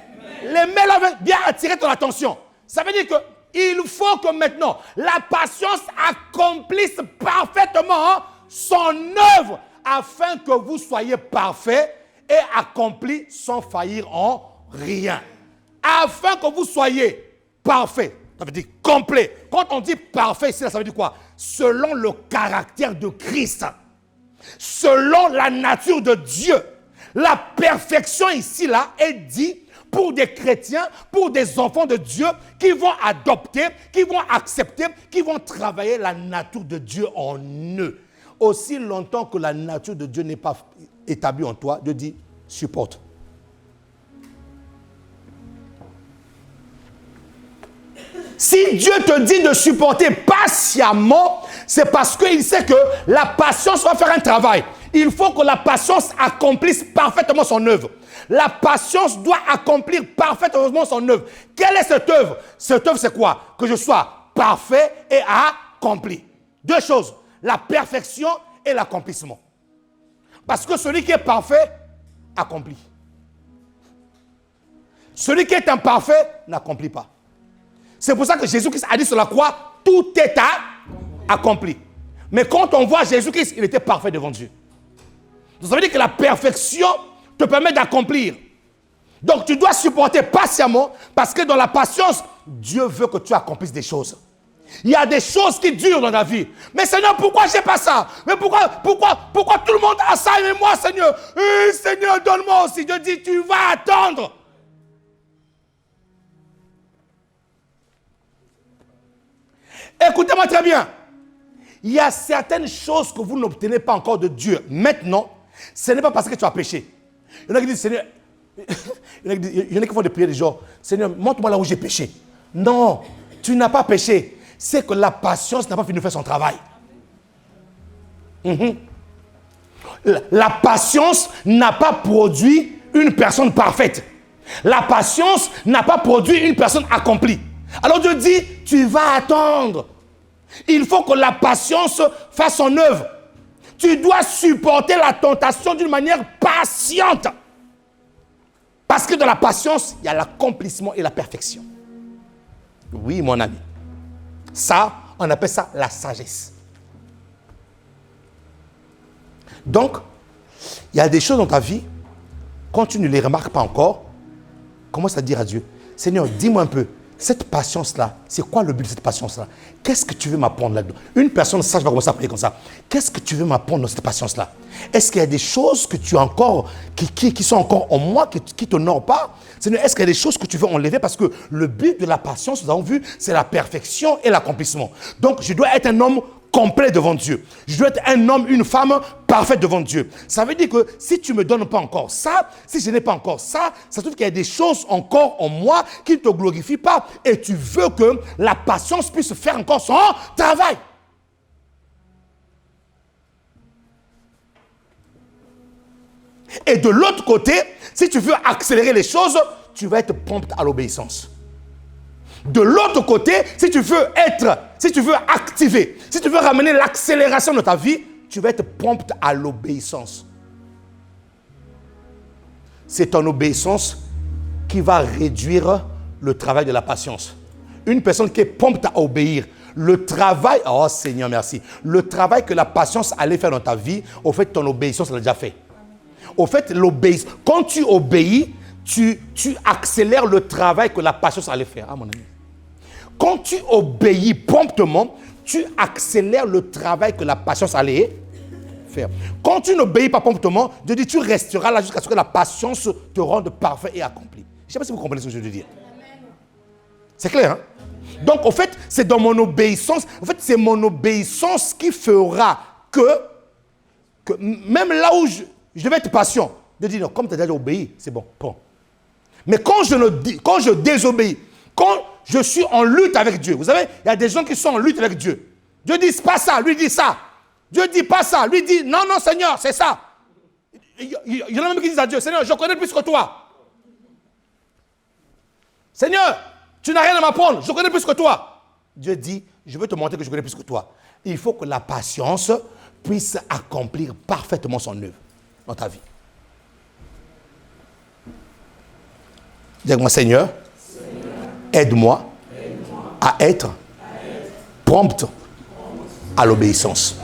Les mais là veulent bien attirer ton attention. Ça veut dire qu'il faut que maintenant, la patience accomplisse parfaitement son œuvre afin que vous soyez parfaits et accomplis sans faillir en rien. Afin que vous soyez parfaits. Ça veut dire complet. Quand on dit parfait, ça veut dire quoi? Selon le caractère de Christ. Selon la nature de Dieu. La perfection ici, là, est dit pour des chrétiens, pour des enfants de Dieu qui vont adopter, qui vont accepter, qui vont travailler la nature de Dieu en eux. Aussi longtemps que la nature de Dieu n'est pas établie en toi, Dieu dit, supporte. Si Dieu te dit de supporter patiemment, c'est parce qu'il sait que la patience va faire un travail. Il faut que la patience accomplisse parfaitement son œuvre. La patience doit accomplir parfaitement son œuvre. Quelle est cette œuvre? Cette œuvre, c'est quoi? Que je sois parfait et accompli. Deux choses, la perfection et l'accomplissement. Parce que celui qui est parfait, accomplit. Celui qui est imparfait, n'accomplit pas. C'est pour ça que Jésus-Christ a dit sur la croix, tout est accompli. Mais quand on voit Jésus-Christ, il était parfait devant Dieu. Donc ça veut dire que la perfection te permet d'accomplir. Donc tu dois supporter patiemment parce que dans la patience, Dieu veut que tu accomplisses des choses. Il y a des choses qui durent dans ta vie. Mais Seigneur, pourquoi j'ai pas ça? Mais pourquoi tout le monde a ça et moi, Seigneur? Seigneur, donne-moi aussi. Dieu dit, tu vas attendre. Écoutez-moi très bien. Il y a certaines choses que vous n'obtenez pas encore de Dieu. Maintenant, ce n'est pas parce que tu as péché. Il y en a qui disent, Seigneur, il y en a qui font des prières du genre, Seigneur, montre-moi là où j'ai péché. Non, tu n'as pas péché. C'est que la patience n'a pas fini de faire son travail. La patience n'a pas produit une personne parfaite. La patience n'a pas produit une personne accomplie. Alors Dieu dit, tu vas attendre. Il faut que la patience fasse son œuvre. Tu dois supporter la tentation d'une manière patiente. Parce que dans la patience, il y a l'accomplissement et la perfection. Oui, mon ami. Ça, on appelle ça la sagesse. Donc, il y a des choses dans ta vie, quand tu ne les remarques pas encore, commence à dire à Dieu, Seigneur, dis-moi un peu, cette patience-là, c'est quoi le but de cette patience-là? Qu'est-ce que tu veux m'apprendre là-dedans? Une personne sage va commencer à prier comme ça. Qu'est-ce que tu veux m'apprendre dans cette patience-là? Est-ce qu'il y a des choses que tu as encore, qui sont encore en moi, qui ne t'honorent pas? Seigneur, est-ce qu'il y a des choses que tu veux enlever? Parce que le but de la patience, nous avons vu, c'est la perfection et l'accomplissement. Donc, je dois être un homme complet devant Dieu. Je dois être un homme, une femme parfaite devant Dieu. Ça veut dire que si tu ne me donnes pas encore ça, si je n'ai pas encore ça, ça veut dire qu'il y a des choses encore en moi qui ne te glorifient pas et tu veux que la patience puisse faire encore son travail. Et de l'autre côté, si tu veux accélérer les choses, tu vas être prompt à l'obéissance. De l'autre côté, si tu veux activer, si tu veux ramener l'accélération de ta vie, tu vas être prompt à l'obéissance. C'est ton obéissance qui va réduire le travail de la patience. Une personne qui est prompte à obéir, le travail, oh Seigneur merci, le travail que la patience allait faire dans ta vie, au fait ton obéissance l'a déjà fait. Au fait, l'obéissance, quand tu obéis, tu accélères le travail que la patience allait faire. Ah mon ami. Quand tu obéis promptement, tu accélères le travail que la patience allait faire. Quand tu n'obéis pas promptement, Dieu dit tu resteras là jusqu'à ce que la patience te rende parfait et accompli. Je ne sais pas si vous comprenez ce que je veux dire. C'est clair, hein? Donc, en fait, c'est dans mon obéissance. En fait, c'est mon obéissance qui fera que même là où je vais être patient, Dieu dit non, comme tu as déjà obéi, c'est bon, prends. Mais quand je désobéis, quand je suis en lutte avec Dieu, vous savez, il y a des gens qui sont en lutte avec Dieu. Dieu dit pas ça, lui dit ça. Dieu dit pas ça, lui dit non, non Seigneur, c'est ça. Il y en a même qui disent à Dieu, Seigneur, je connais plus que toi. Seigneur, tu n'as rien à m'apprendre, je connais plus que toi. Dieu dit, je veux te montrer que je connais plus que toi. Il faut que la patience puisse accomplir parfaitement son œuvre dans ta vie. Dis-moi, Seigneur, aide-moi à être prompte à l'obéissance.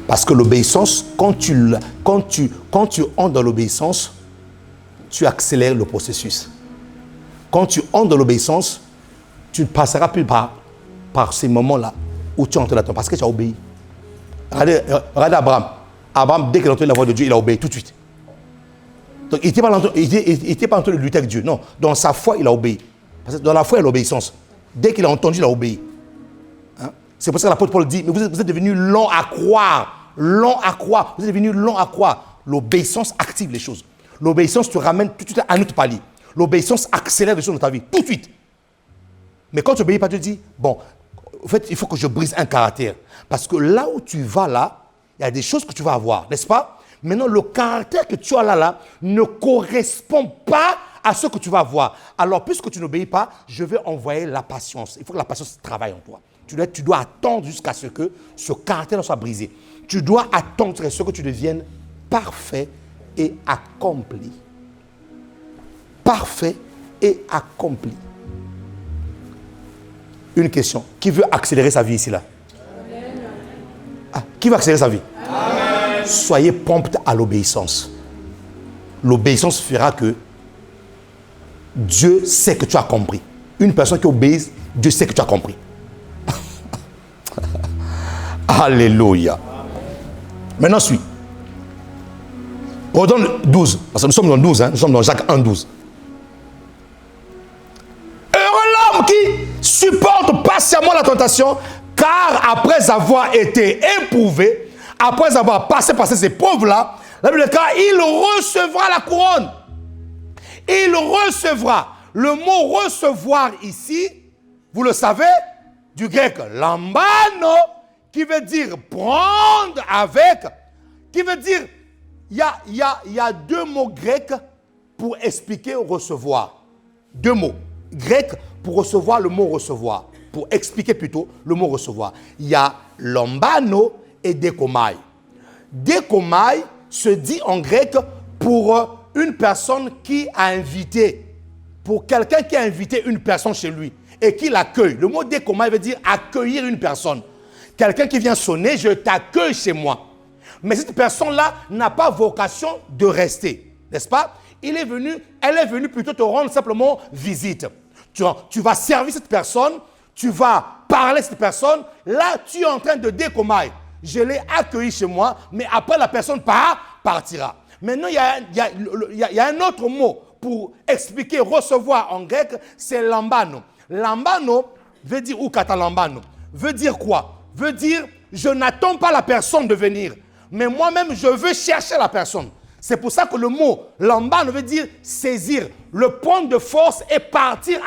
Parce que l'obéissance, quand tu entres dans l'obéissance, tu accélères le processus. Quand tu entres dans l'obéissance, tu ne passeras plus par ces moments-là où tu entres là-dedans parce que tu as obéi. Regardez Abraham. Abraham, dès qu'il a entendu la voix de Dieu, il a obéi tout de suite. Donc, il n'était pas en train de lutter avec Dieu. Non, dans sa foi, il a obéi. Parce que dans la foi, il y a l'obéissance. Dès qu'il a entendu, il a obéi. Hein? C'est pour ça que l'apôtre Paul dit, mais vous êtes devenus lents à croire. Lents à croire. Vous êtes devenus lents à croire. L'obéissance active les choses. L'obéissance te ramène tout de suite à un autre palier. L'obéissance accélère les choses dans ta vie, tout de suite. Mais quand tu n'obéis pas, tu te dis, bon, en fait, il faut que je brise un caractère. Parce que là où tu vas là, il y a des choses que tu vas avoir, n'est-ce pas? Maintenant, le caractère que tu as là ne correspond pas à ce que tu vas avoir. Alors, puisque tu n'obéis pas, je vais envoyer la patience. Il faut que la patience travaille en toi. Tu dois attendre jusqu'à ce que ce caractère soit brisé. Tu dois attendre à ce que tu deviennes parfait et accompli. Parfait et accompli. Une question. Qui veut accélérer sa vie ici là? Qui veut accélérer sa vie? Amen. Soyez prompt à l'obéissance. L'obéissance fera que Dieu sait que tu as compris. Une personne qui obéit, Dieu sait que tu as compris. Alléluia. Maintenant, suis. Redonne 12. Parce que nous sommes dans 12. Nous sommes dans Jacques 1, 12. Heureux l'homme qui supporte patiemment la tentation, car après avoir été éprouvé, après avoir passé par ces épreuves-là, la Bible dit, il recevra la couronne. Il recevra. Le mot recevoir ici, vous le savez, du grec lambano, qui veut dire prendre avec, qui veut dire, il y a deux mots grecs pour expliquer recevoir. Deux mots grecs pour recevoir le mot recevoir. Pour expliquer plutôt le mot recevoir. Il y a lambano et dekomai. Dekomai se dit en grec pour une personne qui a invité, pour quelqu'un qui a invité une personne chez lui et qui l'accueille. Le mot dekomai veut dire accueillir une personne. Quelqu'un qui vient sonner, je t'accueille chez moi. Mais cette personne-là n'a pas vocation de rester, n'est-ce pas? Elle est venue plutôt te rendre simplement visite. Tu vas servir cette personne, tu vas parler à cette personne, là tu es en train de décomailler. Je l'ai accueilli chez moi, mais après la personne partira. Maintenant, il y a un autre mot pour expliquer recevoir en grec, c'est lambano. Lambano veut dire, ou katalambano, veut dire quoi? Veut dire, je n'attends pas la personne de venir, mais moi-même je veux chercher la personne. C'est pour ça que le mot lambano veut dire saisir, le prendre de force et partir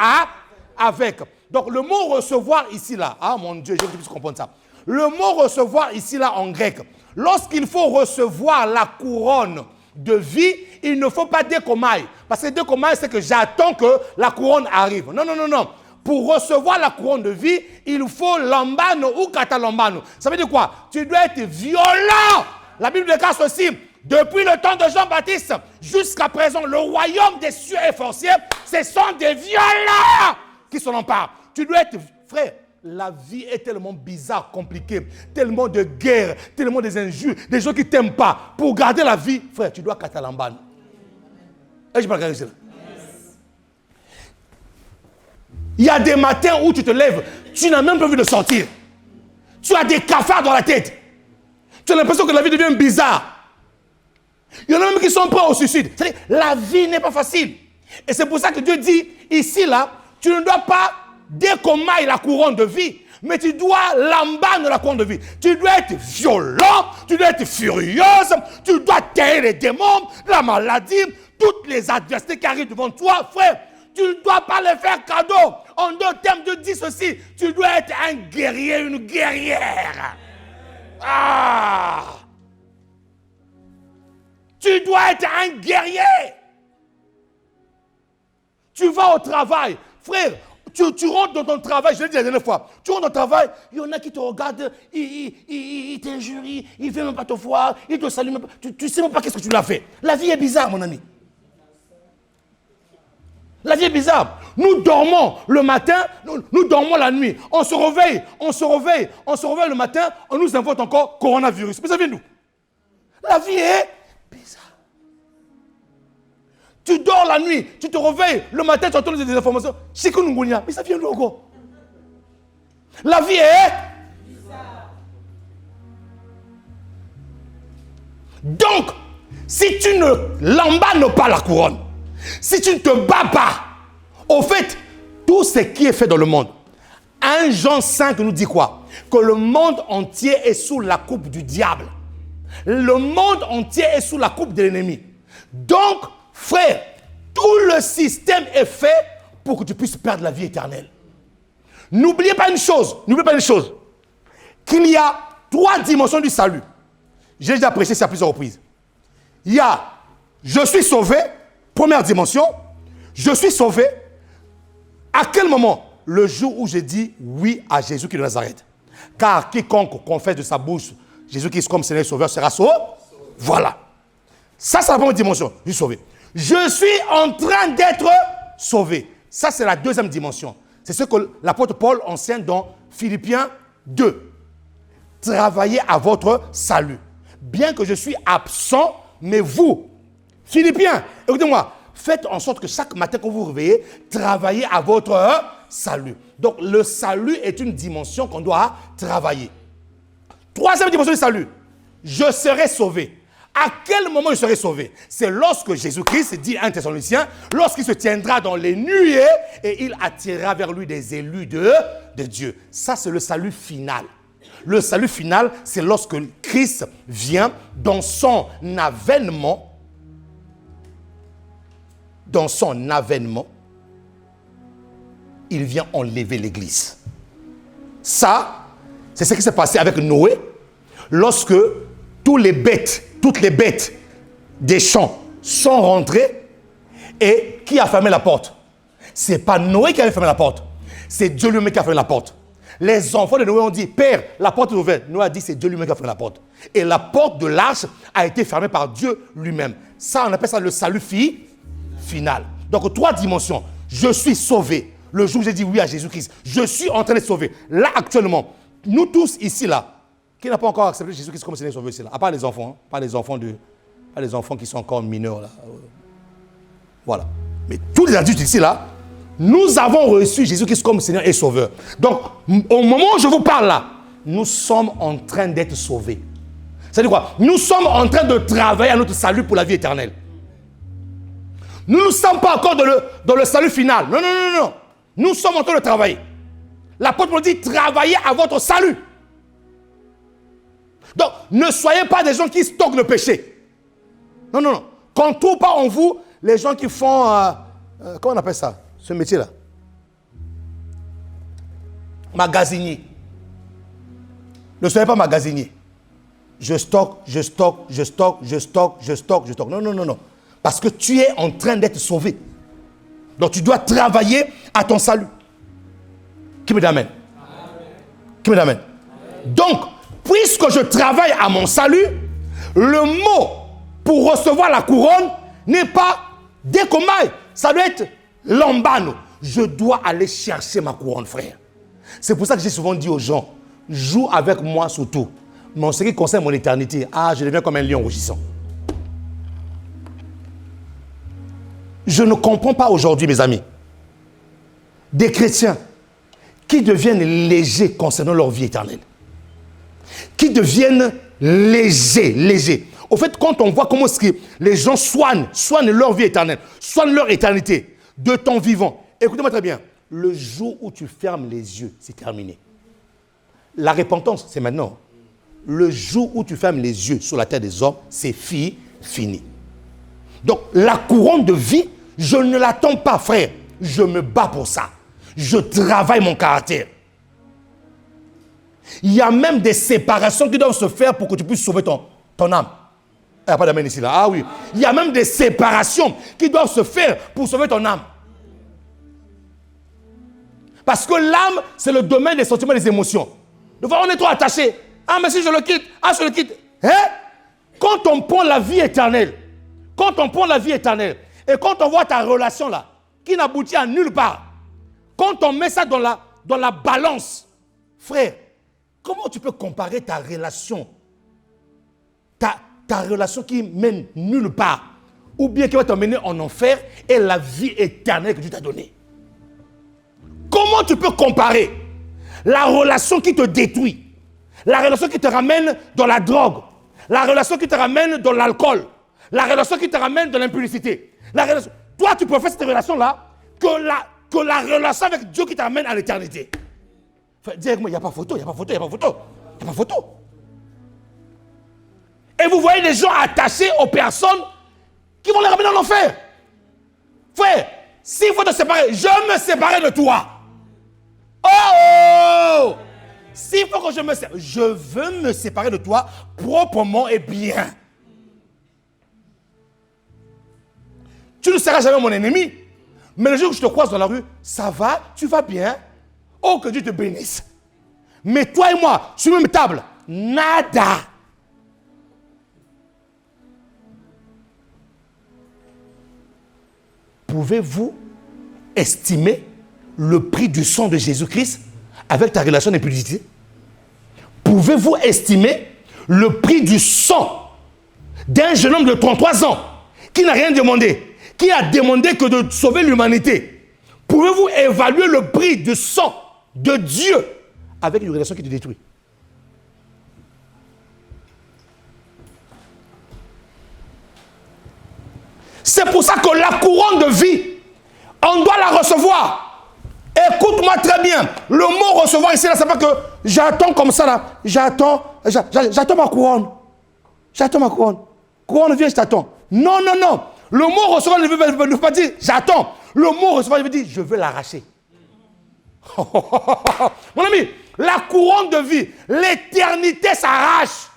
avec. Donc le mot recevoir ici là, ah mon Dieu, je veux que tu puisses comprendre ça. Le mot recevoir ici là en grec, lorsqu'il faut recevoir la couronne de vie, il ne faut pas décomailler. Parce que décomailler, c'est que j'attends que la couronne arrive. Non, non, non, non. Pour recevoir la couronne de vie, il faut lambano ou katalambano. Ça veut dire quoi? Tu dois être violent. La Bible déclare ceci. Depuis le temps de Jean-Baptiste jusqu'à présent, le royaume des cieux est forcé. Ce sont des violents qui s'en emparent. Tu dois être, frère, la vie est tellement bizarre, compliquée, tellement de guerres, tellement des injures, des gens qui ne t'aiment pas. Pour garder la vie, frère, tu dois katalambano. Et je peux regarder cela. Il y a des matins où tu te lèves, tu n'as même pas envie de sortir. Tu as des cafards dans la tête. Tu as l'impression que la vie devient bizarre. Il y en a même qui sont prêts au suicide. C'est-à-dire, la vie n'est pas facile. Et c'est pour ça que Dieu dit, ici, là, tu ne dois pas décomailler la couronne de vie, mais tu dois lambaner la couronne de vie. Tu dois être violent, tu dois être furieuse, tu dois taire les démons, la maladie, toutes les adversités qui arrivent devant toi, frère. Tu ne dois pas les faire cadeau. En deux termes, Dieu dit ceci, tu dois être un guerrier, une guerrière. Ah! Tu dois être un guerrier. Tu vas au travail. Frère, tu rentres dans ton travail, je l'ai dit la dernière fois, tu rentres dans ton travail, il y en a qui te regardent, ils t'injurient, ils ne viennent même pas te voir, ils te saluent même pas. Tu ne sais même pas qu'est-ce que tu l'as fait. La vie est bizarre, mon ami. La vie est bizarre. Nous dormons le matin, nous dormons la nuit. On se réveille le matin, on nous invente encore coronavirus. Mais ça vient d'où? La vie est bizarre. Tu dors la nuit, tu te réveilles, le matin tu entends des informations. Chikungunya, mais ça vient d'où encore? La vie est bizarre. Donc, si tu ne lambanes pas la couronne, si tu ne te bats pas, au fait, tout ce qui est fait dans le monde, 1 Jean 5 nous dit quoi? Que le monde entier est sous la coupe du diable. Le monde entier est sous la coupe de l'ennemi. Donc, frère, tout le système est fait pour que tu puisses perdre la vie éternelle. N'oubliez pas une chose, qu'il y a 3 dimensions du salut. J'ai déjà prêché ça à plusieurs reprises. Il y a, je suis sauvé, première dimension, je suis sauvé. À quel moment? Le jour où j'ai dit oui à Jésus-Christ de Nazareth. Car quiconque confesse de sa bouche Jésus-Christ comme Seigneur et Sauveur sera sauvé. Voilà. Ça, c'est la première dimension. Je suis sauvé. Je suis en train d'être sauvé. Ça, c'est la deuxième dimension. C'est ce que l'apôtre Paul enseigne dans Philippiens 2. Travaillez à votre salut. Bien que je suis absent, mais vous, Philippiens, écoutez-moi, faites en sorte que chaque matin quand vous vous réveillez, travaillez à votre salut. Donc, le salut est une dimension qu'on doit travailler. Troisième dimension du salut, je serai sauvé. À quel moment je serai sauvé? C'est lorsque Jésus-Christ, dit à un Thessaloniciens, lorsqu'il se tiendra dans les nuées et il attirera vers lui des élus de Dieu. Ça, c'est le salut final. Le salut final, c'est lorsque Christ vient dans son avènement. Dans son avènement, il vient enlever l'église. Ça, c'est ce qui s'est passé avec Noé, lorsque toutes les bêtes des champs sont rentrées et qui a fermé la porte? Ce n'est pas Noé qui avait fermé la porte, c'est Dieu lui-même qui a fermé la porte. Les enfants de Noé ont dit, Père, la porte est ouverte. Noé a dit, c'est Dieu lui-même qui a fermé la porte. Et la porte de l'arche a été fermée par Dieu lui-même. Ça, on appelle ça le salut final. Donc, 3 dimensions. Je suis sauvé. Le jour où j'ai dit oui à Jésus-Christ, je suis en train d'être sauvé. Là, actuellement, nous tous ici, là, qui n'a pas encore accepté Jésus-Christ comme Seigneur et Sauveur ici, là, à part les enfants, hein, pas les enfants qui sont encore mineurs, là. Voilà. Mais tous les adultes ici, là, nous avons reçu Jésus-Christ comme Seigneur et Sauveur. Donc, au moment où je vous parle là, nous sommes en train d'être sauvés. C'est-à-dire quoi? Nous sommes en train de travailler à notre salut pour la vie éternelle. Nous ne sommes pas encore dans le salut final. Non, non, non, non. Nous sommes en train de travailler. L'apôtre nous dit, travaillez à votre salut. Donc, ne soyez pas des gens qui stockent le péché. Non, non, non. Qu'on ne trouve pas en vous les gens qui font, comment on appelle ça, ce métier-là? Magasinier. Ne soyez pas magasinier. Je stocke. Non, non, non, non. Parce que tu es en train d'être sauvé. Donc tu dois travailler à ton salut. Qui me dit amen? Qui me dit amen? Donc, puisque je travaille à mon salut, le mot pour recevoir la couronne n'est pas décomaille. Ça doit être lambano. Je dois aller chercher ma couronne, frère. C'est pour ça que j'ai souvent dit aux gens, joue avec moi surtout. Mais en ce qui concerne mon éternité, je deviens comme un lion rugissant. Je ne comprends pas aujourd'hui, mes amis, des chrétiens qui deviennent légers concernant leur vie éternelle. Qui deviennent légers. Au fait, quand on voit comment les gens soignent leur vie éternelle, soignent leur éternité de ton vivant. Écoutez-moi très bien. Le jour où tu fermes les yeux, c'est terminé. La repentance, c'est maintenant. Le jour où tu fermes les yeux sur la terre des hommes, c'est fini. Donc, la couronne de vie, je ne l'attends pas, frère. Je me bats pour ça. Je travaille mon caractère. Il y a même des séparations qui doivent se faire pour que tu puisses sauver ton âme. Il n'y a pas d'amen ici, là. Ah oui. Il y a même des séparations qui doivent se faire pour sauver ton âme. Parce que l'âme, c'est le domaine des sentiments et des émotions. De fois, on est trop attaché. Ah, mais si je le quitte, je le quitte. Quand on prend la vie éternelle, et quand on voit ta relation là, qui n'aboutit à nulle part. Quand on met ça dans la balance, frère, comment tu peux comparer ta relation, ta relation qui mène nulle part, ou bien qui va t'emmener en enfer, et la vie éternelle que Dieu t'a donnée? Comment tu peux comparer la relation qui te détruit, la relation qui te ramène dans la drogue, la relation qui te ramène dans l'alcool, la relation qui te ramène dans l'impudicité? Toi, tu préfères cette relation-là que la relation avec Dieu qui t'amène à l'éternité. Dis-moi, il n'y a pas photo, il n'y a pas photo, il n'y a pas photo. Il n'y a pas photo. Et vous voyez des gens attachés aux personnes qui vont les ramener en enfer. Frère, s'il faut te séparer, je me séparerai de toi. Oh! S'il faut que je veux me séparer de toi proprement et bien. Tu ne seras jamais mon ennemi. Mais le jour où je te croise dans la rue, ça va, tu vas bien. Oh, que Dieu te bénisse. Mais toi et moi, sur la même table, nada. Pouvez-vous estimer le prix du sang de Jésus-Christ avec ta relation d'impudicité? Pouvez-vous estimer le prix du sang d'un jeune homme de 33 ans qui n'a rien demandé, qui a demandé que de sauver l'humanité? Pouvez-vous évaluer le prix du sang de Dieu avec une relation qui te détruit? C'est pour ça que la couronne de vie, on doit la recevoir. Écoute-moi très bien. Le mot recevoir ici, là, c'est pas que j'attends comme ça, là. J'attends ma couronne. J'attends ma couronne. Couronne, viens, je t'attends. Non, non, non. Le mot recevoir ne veut pas dire j'attends. Le mot recevoir veut dire je veux l'arracher. Mon ami, la couronne de vie, l'éternité s'arrache.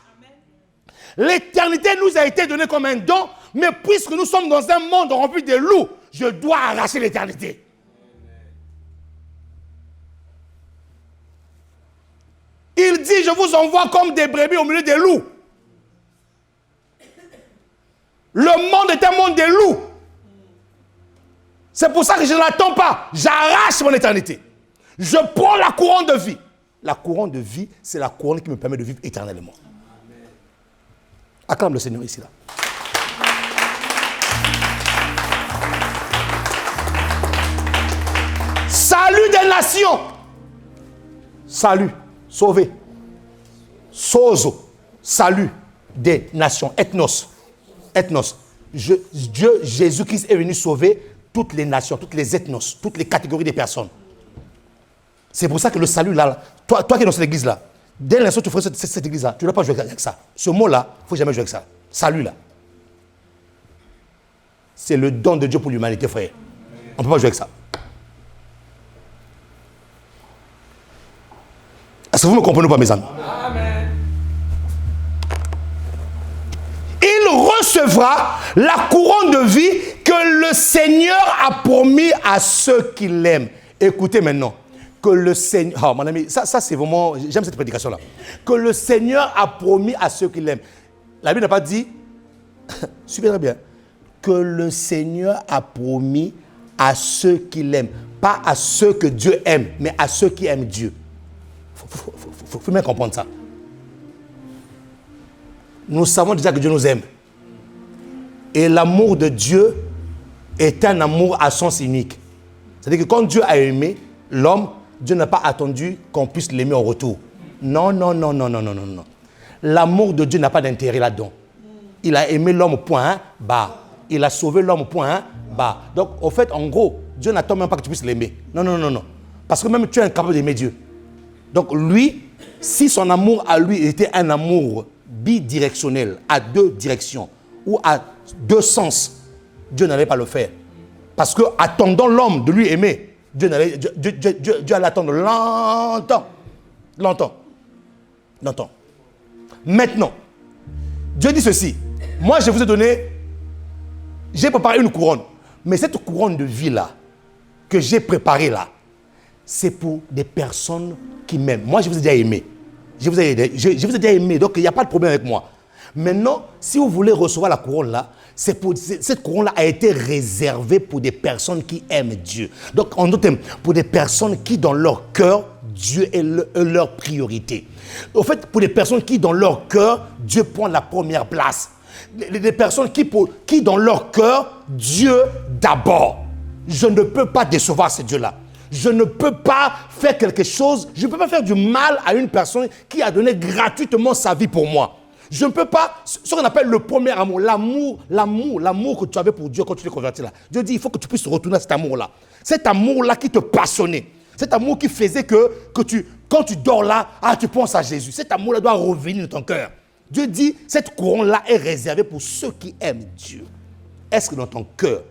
L'éternité nous a été donnée comme un don, mais puisque nous sommes dans un monde rempli de loups, je dois arracher l'éternité. Il dit, je vous envoie comme des brebis au milieu des loups. Le monde est un monde des loups. C'est pour ça que je ne l'attends pas. J'arrache mon éternité. Je prends la couronne de vie. La couronne de vie, c'est la couronne qui me permet de vivre éternellement. Acclame le Seigneur ici, là. Salut des nations. Salut. Sauvé. Sozo. Salut des nations. Ethnos. Ethnos. Dieu, Jésus-Christ est venu sauver toutes les nations, toutes les ethnos, toutes les catégories des personnes. C'est pour ça que le salut là, toi qui es dans cette église là, dès l'instant que tu ferais cette église là, tu ne dois pas jouer avec ça. Ce mot là, il ne faut jamais jouer avec ça. Salut là. C'est le don de Dieu pour l'humanité, frère. On ne peut pas jouer avec ça. Est-ce que vous me comprenez pas, mes amis? Amen. Il recevra la couronne de vie que le Seigneur a promis à ceux qui l'aiment. Écoutez maintenant. Que le Seigneur... Oh, mon ami, ça c'est vraiment... J'aime cette prédication-là. Que le Seigneur a promis à ceux qui l'aiment. La Bible n'a pas dit... Suivez très bien. Que le Seigneur a promis à ceux qui l'aiment. Pas à ceux que Dieu aime, mais à ceux qui aiment Dieu. Il faut bien comprendre ça. Nous savons déjà que Dieu nous aime. Et l'amour de Dieu est un amour à sens unique. C'est-à-dire que quand Dieu a aimé l'homme, Dieu n'a pas attendu qu'on puisse l'aimer en retour. Non, non, non, non, non, non, non, non. L'amour de Dieu n'a pas d'intérêt là-dedans. Il a aimé l'homme, point, bas. Il a sauvé l'homme, point, bas. Donc, au fait, en gros, Dieu n'attend même pas que tu puisses l'aimer. Non, non, non, non. Parce que même tu es incapable d'aimer Dieu. Donc, lui, si son amour à lui était un amour bidirectionnel, à deux directions, ou à deux sens, Dieu n'allait pas le faire. Parce que, attendant l'homme de lui aimer, Dieu allait attendre longtemps. Longtemps. Longtemps. Maintenant, Dieu dit ceci. Moi, je vous ai donné, j'ai préparé une couronne. Mais cette couronne de vie-là, que j'ai préparée là, c'est pour des personnes qui m'aiment. Moi, je vous ai déjà aimé. Je vous ai déjà aimé, donc il n'y a pas de problème avec moi. Maintenant, si vous voulez recevoir la couronne là, cette couronne là a été réservée pour des personnes qui aiment Dieu. Donc, en d'autres termes, pour des personnes qui dans leur cœur, Dieu est leur priorité. En fait, pour des personnes qui dans leur cœur, Dieu prend la première place. Des personnes qui dans leur cœur, Dieu d'abord. Je ne peux pas décevoir ce Dieu-là. Je ne peux pas faire quelque chose, je ne peux pas faire du mal à une personne qui a donné gratuitement sa vie pour moi. Je ne peux pas, ce qu'on appelle le premier amour, l'amour que tu avais pour Dieu quand tu t'es converti là. Dieu dit, il faut que tu puisses retourner à cet amour-là. Cet amour-là qui te passionnait. Cet amour qui faisait que quand tu dors là, tu penses à Jésus. Cet amour-là doit revenir dans ton cœur. Dieu dit, cette couronne-là est réservée pour ceux qui aiment Dieu. Est-ce que dans ton cœur,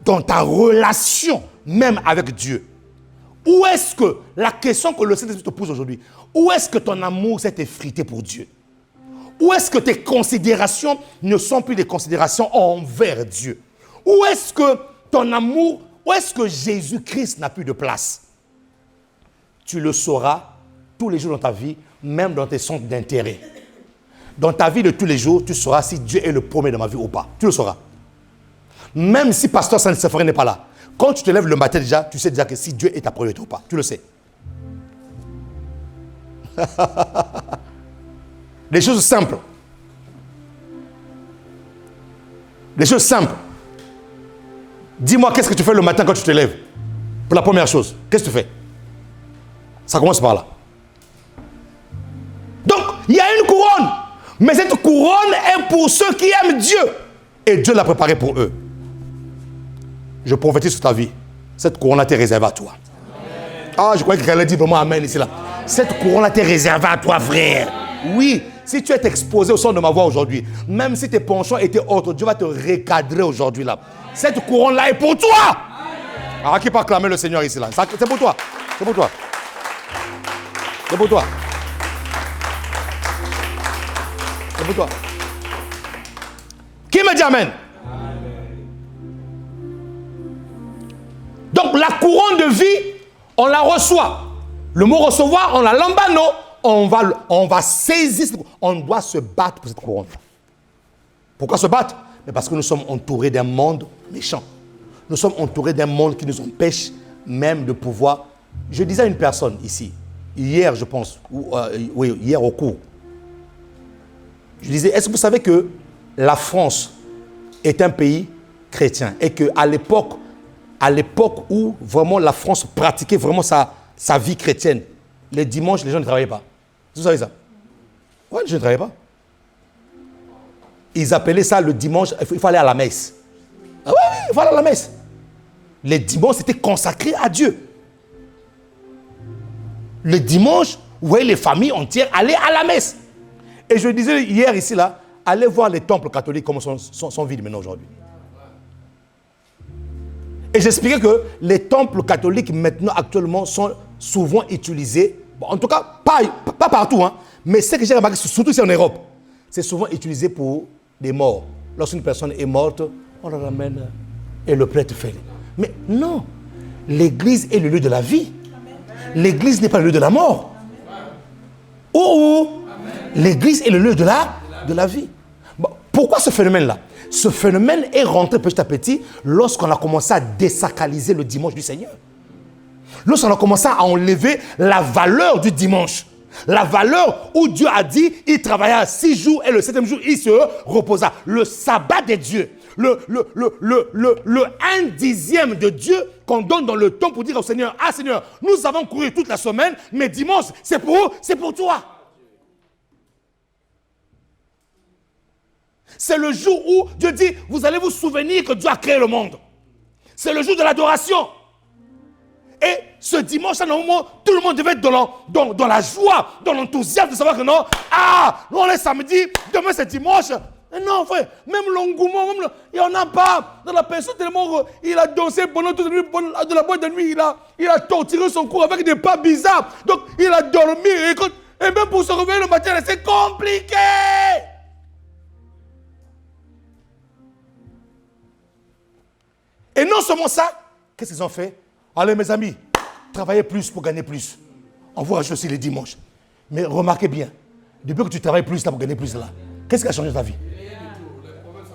dans ta relation même avec Dieu, où est-ce que, la question que le Saint-Esprit te pose aujourd'hui, où est-ce que ton amour s'est effrité pour Dieu? Où est-ce que tes considérations ne sont plus des considérations envers Dieu? Où est-ce que ton amour, où est-ce que Jésus-Christ n'a plus de place? Tu le sauras tous les jours dans ta vie, même dans tes centres d'intérêt. Dans ta vie de tous les jours, tu sauras si Dieu est le premier dans ma vie ou pas. Tu le sauras. Même si pasteur Saint-Séphoré n'est pas là. Quand tu te lèves le matin déjà, tu sais déjà que si Dieu est ta priorité ou pas. Tu le sais. Des choses simples. Des choses simples. Dis-moi, qu'est-ce que tu fais le matin quand tu te lèves? Pour la première chose, qu'est-ce que tu fais? Ça commence par là. Donc, il y a une couronne. Mais cette couronne est pour ceux qui aiment Dieu. Et Dieu l'a préparée pour eux. Je prophétise sur ta vie. Cette couronne-là t'est réservée à toi. Amen. Ah, je croyais que quelqu'un dit vraiment Amen ici là. Cette couronne-là t'est réservée à toi, frère. Oui, si tu es exposé au son de ma voix aujourd'hui, même si tes penchants étaient autres, Dieu va te recadrer aujourd'hui là. Cette couronne-là est pour toi. Alors, qui peut acclamer le Seigneur ici là? C'est pour toi. C'est pour toi. C'est pour toi. C'est pour toi. Qui me dit Amen? Donc la couronne de vie, on la reçoit. Le mot recevoir, on la lambano, on va saisir, on doit se battre pour cette couronne. Pourquoi se battre? Mais parce que nous sommes entourés d'un monde méchant. Nous sommes entourés d'un monde qui nous empêche même de pouvoir... Je disais à une personne ici, hier je pense, oui, hier au cours, je disais, est-ce que vous savez que la France est un pays chrétien et qu'à l'époque où vraiment la France pratiquait vraiment sa vie chrétienne, les dimanches, les gens ne travaillaient pas. Vous savez ça? Oui, les gens ne travaillaient pas. Ils appelaient ça le dimanche, il faut aller à la messe. Ah oui, il faut aller à la messe. Les dimanches, c'était consacré à Dieu. Le dimanche, vous voyez les familles entières aller à la messe. Et je disais hier ici, là, allez voir les temples catholiques comment sont vides maintenant aujourd'hui. Et j'expliquais que les temples catholiques maintenant actuellement sont souvent utilisés, bon, en tout cas pas partout, hein, mais ce que j'ai remarqué, surtout ici en Europe, c'est souvent utilisé pour des morts. Lorsqu'une personne est morte, on la ramène et le prêtre fait. Mais non, l'église est le lieu de la vie. L'église n'est pas le lieu de la mort. Oh, l'église est le lieu de la vie. Bon, pourquoi ce phénomène-là? Ce phénomène est rentré petit à petit lorsqu'on a commencé à désacraliser le dimanche du Seigneur. Lorsqu'on a commencé à enlever la valeur du dimanche. La valeur où Dieu a dit, il travailla 6 jours et le 7e jour, il se reposa. Le sabbat de Dieu. Le 1/10 de Dieu qu'on donne dans le temps pour dire au Seigneur, ah Seigneur, nous avons couru toute la semaine, mais dimanche, c'est pour toi. C'est le jour où Dieu dit, vous allez vous souvenir que Dieu a créé le monde. C'est le jour de l'adoration. Et ce dimanche, normalement, tout le monde devait être dans la joie, dans l'enthousiasme de savoir que non, on est samedi, demain c'est dimanche. Et non, frère, même l'engouement, il n'y en a pas. Dans la personne, tellement il a dansé pendant toute la nuit, de la boîte de nuit, il a torturé son corps avec des pas bizarres. Donc, il a dormi. Et même pour se réveiller le matin, c'est compliqué. Et non seulement ça, qu'est-ce qu'ils ont fait? Allez mes amis, travaillez plus pour gagner plus. On voit aussi les dimanches. Mais remarquez bien, depuis que tu travailles plus là pour gagner plus là, Qu'est-ce qui a changé dans ta vie?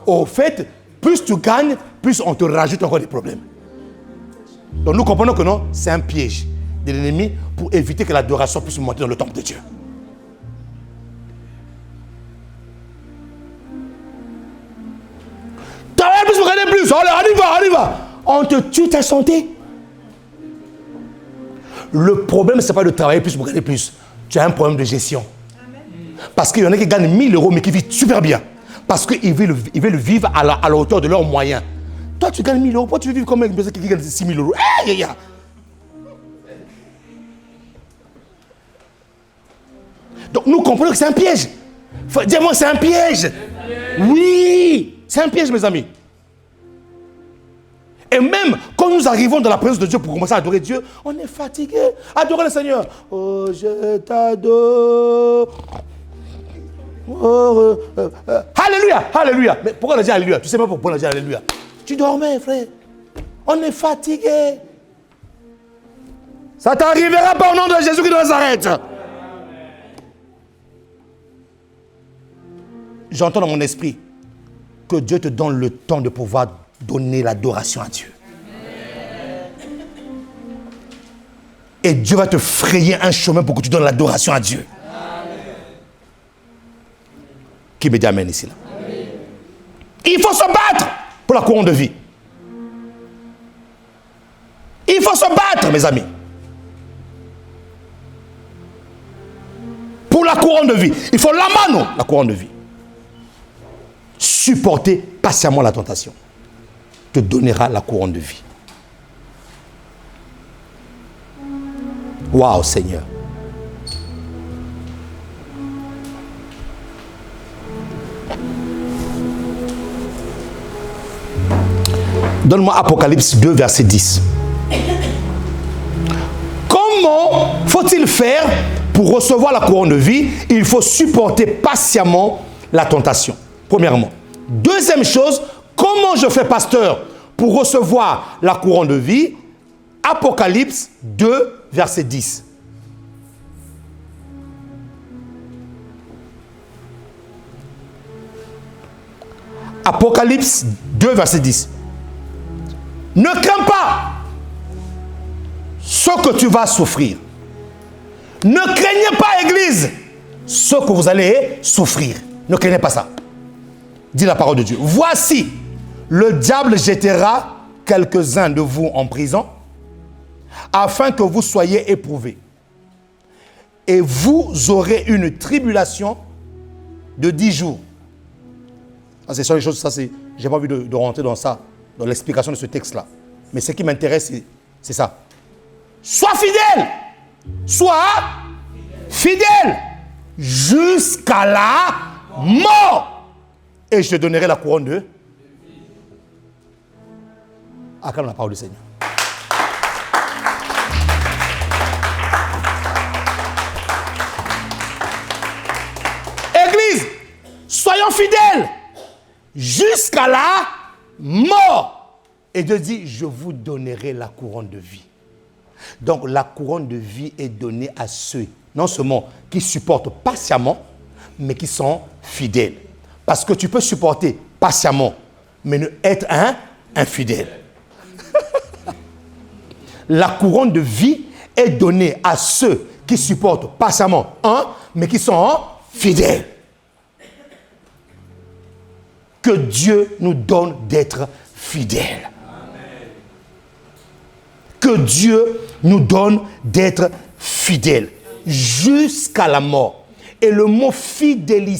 Au fait, plus tu gagnes, plus on te rajoute encore des problèmes. Donc nous comprenons que non, c'est un piège de l'ennemi pour éviter que l'adoration puisse monter dans le temple de Dieu. Travaille plus pour gagner plus. Allez, on y va. On te tue ta santé. Le problème, ce n'est pas de travailler plus pour gagner plus. Tu as un problème de gestion. Parce qu'il y en a qui gagnent 1000 euros mais qui vivent super bien. Parce qu'ils veulent vivre à la hauteur de leurs moyens. Toi, tu gagnes 1000 euros. Pourquoi tu veux vivre comme une personne qui gagne 6000 euros? Donc, nous comprenons que c'est un piège. Dis-moi, c'est un piège. Oui, c'est un piège, mes amis. Et même quand nous arrivons dans la présence de Dieu pour commencer à adorer Dieu, on est fatigué. Adorez le Seigneur. Oh, je t'adore. Oh, alléluia, alléluia. Mais pourquoi on a dit alléluia? Tu sais pas pourquoi on a dit alléluia. Tu dormais, frère. On est fatigué. Ça t'arrivera pas au nom de Jésus qui de Nazareth. J'entends dans mon esprit que Dieu te donne le temps de pouvoir donner l'adoration à Dieu. Et Dieu va te frayer un chemin pour que tu donnes l'adoration à Dieu. Qui me dit amen ici là? Il faut se battre pour la couronne de vie. Il faut se battre, mes amis. Pour la couronne de vie. Il faut la mano, la couronne de vie. Supporter patiemment la tentation te donnera la couronne de vie. Waouh, Seigneur. Donne-moi Apocalypse 2, verset 10. Comment faut-il faire pour recevoir la couronne de vie? Il faut supporter patiemment la tentation. Premièrement. Deuxième chose, comment je fais, pasteur, pour recevoir la couronne de vie? Apocalypse 2, verset 10. Apocalypse 2, verset 10. Ne crains pas ce que tu vas souffrir. Ne craignez pas, Église, ce que vous allez souffrir. Ne craignez pas ça. Dit la parole de Dieu. Voici, le diable jettera quelques-uns de vous en prison, afin que vous soyez éprouvés. Et vous aurez une tribulation de 10 jours. Ça, c'est sur les choses, ça c'est, j'ai pas envie de rentrer dans ça, dans l'explication de ce texte-là. Mais ce qui m'intéresse, c'est ça. Sois fidèle. Sois fidèle. Jusqu'à la mort. Et je te donnerai la couronne de... Acclame la parole du Seigneur. Église, soyons fidèles jusqu'à la mort. Et Dieu dit, je vous donnerai la couronne de vie. Donc la couronne de vie est donnée à ceux, non seulement qui supportent patiemment, mais qui sont fidèles. Parce que tu peux supporter patiemment, mais ne être un infidèle. La couronne de vie est donnée à ceux qui supportent patiemment, mais qui sont fidèles. Que Dieu nous donne d'être fidèles. Que Dieu nous donne d'être fidèles jusqu'à la mort. Et le mot fidélité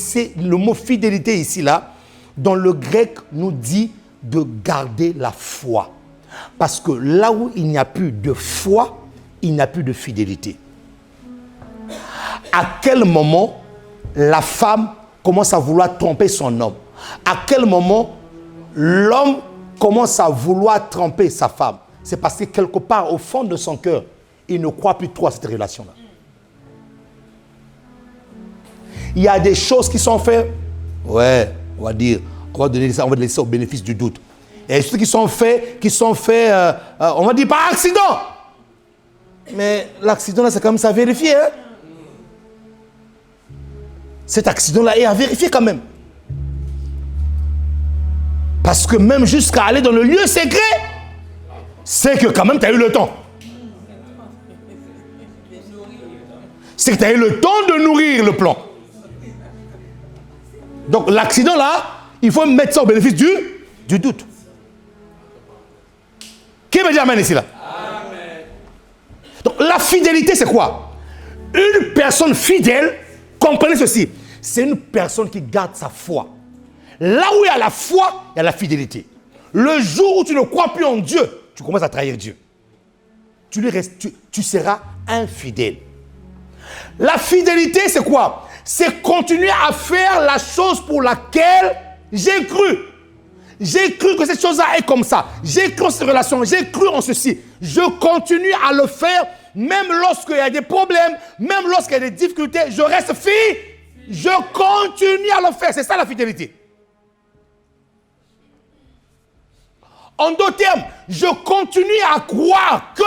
ici, là, dans le grec, nous dit de garder la foi. Parce que là où il n'y a plus de foi, il n'y a plus de fidélité. À quel moment la femme commence à vouloir tromper son homme? À quel moment l'homme commence à vouloir tromper sa femme? C'est parce que quelque part, au fond de son cœur, il ne croit plus trop à cette relation-là. Il y a des choses qui sont faites, ouais, on va dire, on va laisser ça au bénéfice du doute. Il y a des choses qui sont faites, on va dire par accident. Mais l'accident là, c'est comme ça à vérifier. Hein? Cet accident là est à vérifier quand même. Parce que même jusqu'à aller dans le lieu secret, c'est que quand même tu as eu le temps. C'est que tu as eu le temps de nourrir le plan. Donc l'accident là, il faut mettre ça au bénéfice du doute. Qui me dit amen ici là? Amen. Donc la fidélité c'est quoi? Une personne fidèle, comprenez ceci, c'est une personne qui garde sa foi. Là où il y a la foi, il y a la fidélité. Le jour où tu ne crois plus en Dieu, tu commences à trahir Dieu. Tu seras infidèle. La fidélité, c'est quoi? C'est continuer à faire la chose pour laquelle j'ai cru. J'ai cru que cette chose-là est comme ça. J'ai cru en cette relation. J'ai cru en ceci. Je continue à le faire, même lorsqu'il y a des problèmes, même lorsqu'il y a des difficultés. Je reste fidèle. Je continue à le faire. C'est ça la fidélité. En d'autres termes, je continue à croire que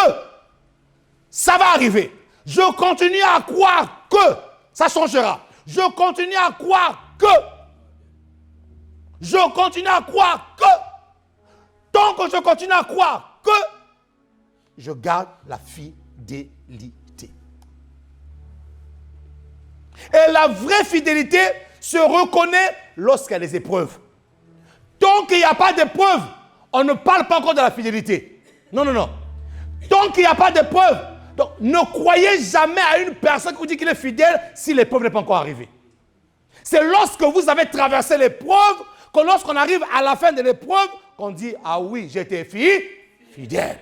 ça va arriver. Je continue à croire que ça changera. Je continue à croire que. Je continue à croire que. Tant que je continue à croire que, je garde la fidélité. Et la vraie fidélité se reconnaît lorsqu'il y a des épreuves. Tant qu'il n'y a pas d'épreuve, on ne parle pas encore de la fidélité. Non, non, non. Tant qu'il n'y a pas d'épreuve, donc ne croyez jamais à une personne qui vous dit qu'il est fidèle si l'épreuve n'est pas encore arrivée. C'est lorsque vous avez traversé l'épreuve, que lorsqu'on arrive à la fin de l'épreuve, qu'on dit « Ah oui, j'ai été fidèle ».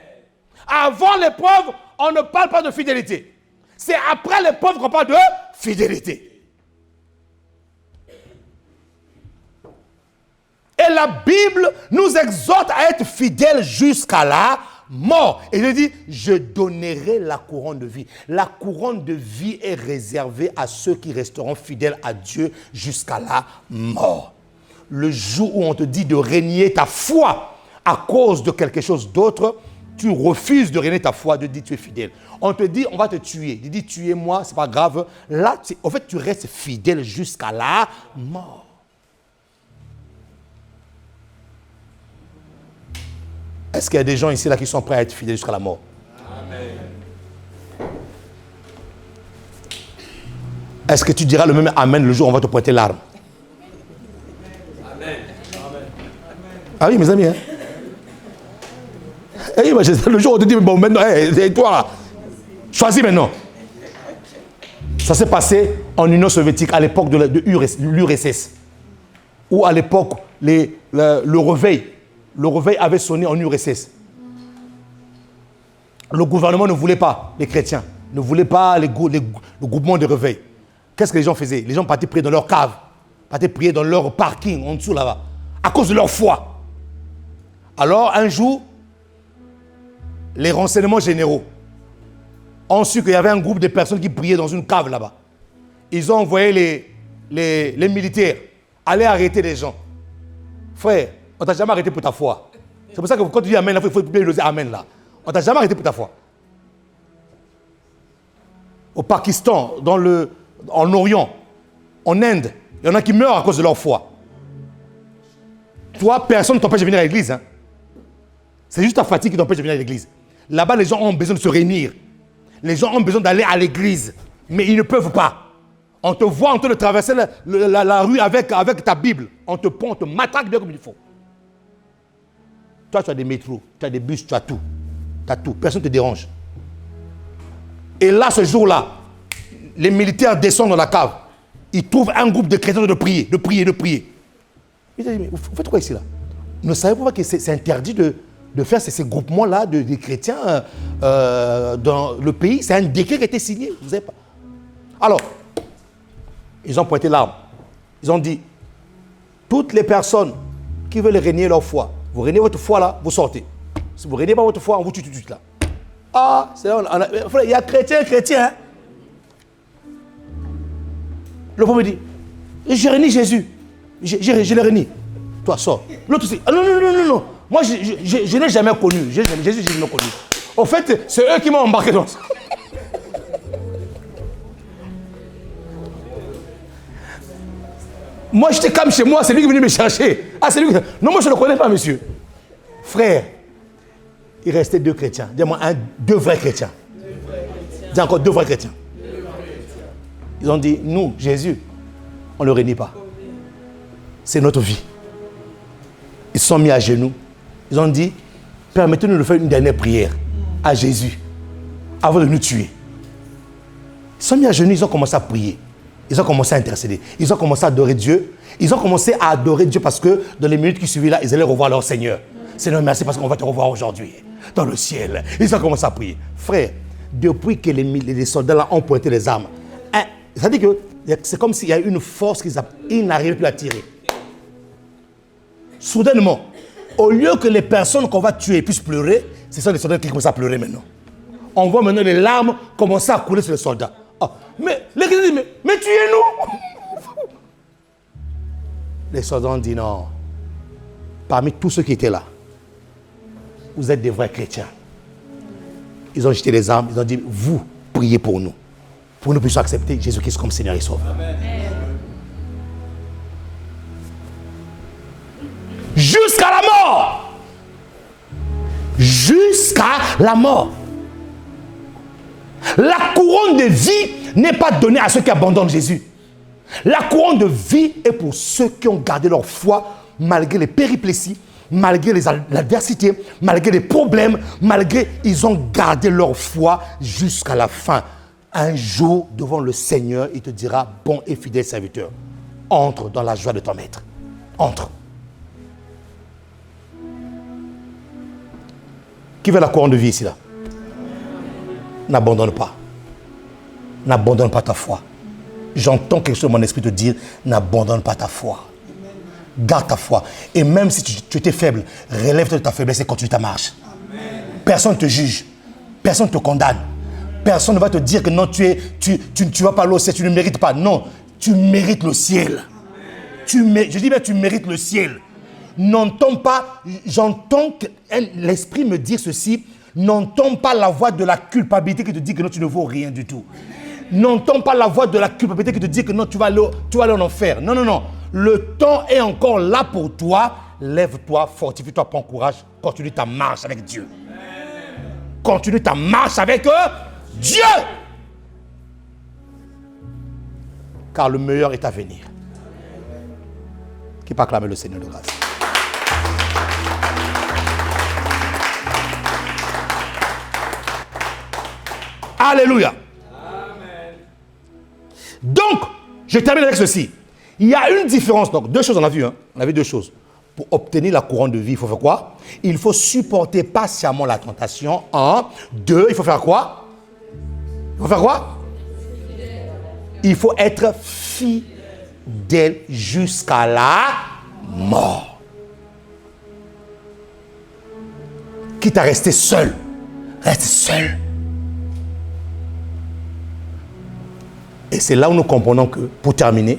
Avant l'épreuve, on ne parle pas de fidélité. C'est après l'épreuve qu'on parle de fidélité. Et la Bible nous exhorte à être fidèles jusqu'à la mort. Et il dit, je donnerai la couronne de vie. La couronne de vie est réservée à ceux qui resteront fidèles à Dieu jusqu'à la mort. Le jour où on te dit de renier ta foi à cause de quelque chose d'autre, tu refuses de renier ta foi, de dire tu es fidèle. On te dit, on va te tuer. Il dit, tuez-moi, c'est pas grave. Là, en fait, tu restes fidèle jusqu'à la mort. Est-ce qu'il y a des gens ici là qui sont prêts à être fidèles jusqu'à la mort? Amen. Est-ce que tu diras le même amen le jour où on va te pointer l'arme? Amen. Ah oui, mes amis. Hein? Hey, le jour où on te dit, bon, maintenant, hey, toi là, choisis maintenant. Ça s'est passé en Union soviétique à l'époque de l'URSS. Ou à l'époque, le réveil. Le réveil avait sonné en URSS. Le gouvernement ne voulait pas, les chrétiens, ne voulait pas le groupement de réveil. Qu'est-ce que les gens faisaient? Les gens partaient prier dans leur cave, partaient prier dans leur parking, en dessous là-bas, à cause de leur foi. Alors, un jour, les renseignements généraux ont su qu'il y avait un groupe de personnes qui priaient dans une cave là-bas. Ils ont envoyé les militaires aller arrêter les gens. Frère, on ne t'a jamais arrêté pour ta foi. C'est pour ça que quand tu dis amen, il faut bien dire amen là. On ne t'a jamais arrêté pour ta foi. Au Pakistan, en Orient, en Inde, il y en a qui meurent à cause de leur foi. Toi, personne ne t'empêche de venir à l'église. Hein. C'est juste ta fatigue qui t'empêche de venir à l'église. Là-bas, les gens ont besoin de se réunir. Les gens ont besoin d'aller à l'église. Mais ils ne peuvent pas. On te voit en train de traverser la rue avec ta Bible. On te prend, on te matraque bien comme il faut. Toi, tu as des métros, tu as des bus, tu as tout. Tu as tout. Personne ne te dérange. Et là, ce jour-là, les militaires descendent dans la cave. Ils trouvent un groupe de chrétiens de prier. Ils disent, mais vous faites quoi ici là? Ne savez-vous pas que c'est interdit de faire ces groupements-là des chrétiens dans le pays? C'est un décret qui a été signé. Vous savez pas. Alors, ils ont pointé l'arme. Ils ont dit, toutes les personnes qui veulent régner leur foi, vous régnez votre foi là, vous sortez. Si vous ne régnez pas votre foi, on vous tue tout de suite là. Ah, c'est là, il y a chrétien. Hein? Le pauvre dit, j'ai régné Jésus. Je l'ai régné. Toi, sors. L'autre aussi, ah, non. Moi, je n'ai jamais connu. Jésus, je n'ai jamais connu. En fait, c'est eux qui m'ont embarqué dans ça. Moi, j'étais comme chez moi, c'est lui qui est venu me chercher. Ah, c'est lui. Non, moi je ne le connais pas, monsieur. Frère, il restait 2 chrétiens. Dis-moi, 2 vrais chrétiens. Dis encore 2 vrais chrétiens. Ils ont dit, nous, Jésus, on ne le réunit pas. C'est notre vie. Ils se sont mis à genoux. Ils ont dit, permettez-nous de faire une dernière prière à Jésus avant de nous tuer. Ils se sont mis à genoux, ils ont commencé à prier. Ils ont commencé à intercéder. Ils ont commencé à adorer Dieu. Ils ont commencé à adorer Dieu parce que dans les minutes qui suivaient là, ils allaient revoir leur Seigneur. Seigneur, merci parce qu'on va te revoir aujourd'hui dans le ciel. Ils ont commencé à prier. Frère, depuis que les soldats là ont pointé les armes, ça veut dire que c'est comme s'il y a une force qu'ils n'arrivaient plus à tirer. Soudainement, au lieu que les personnes qu'on va tuer puissent pleurer, ce sont les soldats qui commencent à pleurer maintenant. On voit maintenant les larmes commencer à couler sur les soldats. Oh, mais les chrétiens disent, mais tuez-nous. Les soldats ont dit non. Parmi tous ceux qui étaient là, vous êtes des vrais chrétiens. Ils ont jeté les armes, ils ont dit, vous, priez pour nous. Pour que nous puissions accepter Jésus-Christ comme Seigneur et Sauveur. Amen. Jusqu'à la mort. Jusqu'à la mort. La couronne de vie n'est pas donnée à ceux qui abandonnent Jésus. La couronne de vie est pour ceux qui ont gardé leur foi malgré les péripéties, malgré l'adversité, malgré les problèmes, ils ont gardé leur foi jusqu'à la fin. Un jour, devant le Seigneur, il te dira, bon et fidèle serviteur, entre dans la joie de ton maître. Entre. Qui veut la couronne de vie ici, là? N'abandonne pas. N'abandonne pas ta foi. J'entends quelque chose dans mon esprit te dire, n'abandonne pas ta foi. Garde ta foi. Et même si tu étais faible, relève-toi de ta faiblesse et continue ta marche. Amen. Personne ne te juge. Personne ne te condamne. Personne ne va te dire que non, tu vas pas aller au ciel, tu ne mérites pas. Non, tu mérites le ciel. Je dis bien, tu mérites le ciel. N'entends pas, j'entends l'esprit me dire ceci, n'entends pas la voix de la culpabilité qui te dit que non, tu ne vaux rien du tout. N'entends pas la voix de la culpabilité qui te dit que non, tu vas aller en enfer. Non, non, non. Le temps est encore là pour toi. Lève-toi, fortifie-toi, prends courage. Continue ta marche avec Dieu. Continue ta marche avec Dieu. Car le meilleur est à venir. Qui peut acclamer le Seigneur de grâce? Alléluia. Amen. Donc, je termine avec ceci. Il y a une différence. Donc, 2 choses on a vu. On a vu 2 choses. Pour obtenir la couronne de vie, il faut faire quoi? Il faut supporter patiemment la tentation. 1. 2, il faut faire quoi? Il faut faire quoi? Il faut être fidèle jusqu'à la mort. Quitte à rester seul. Reste seul. Et c'est là où nous comprenons que, pour terminer,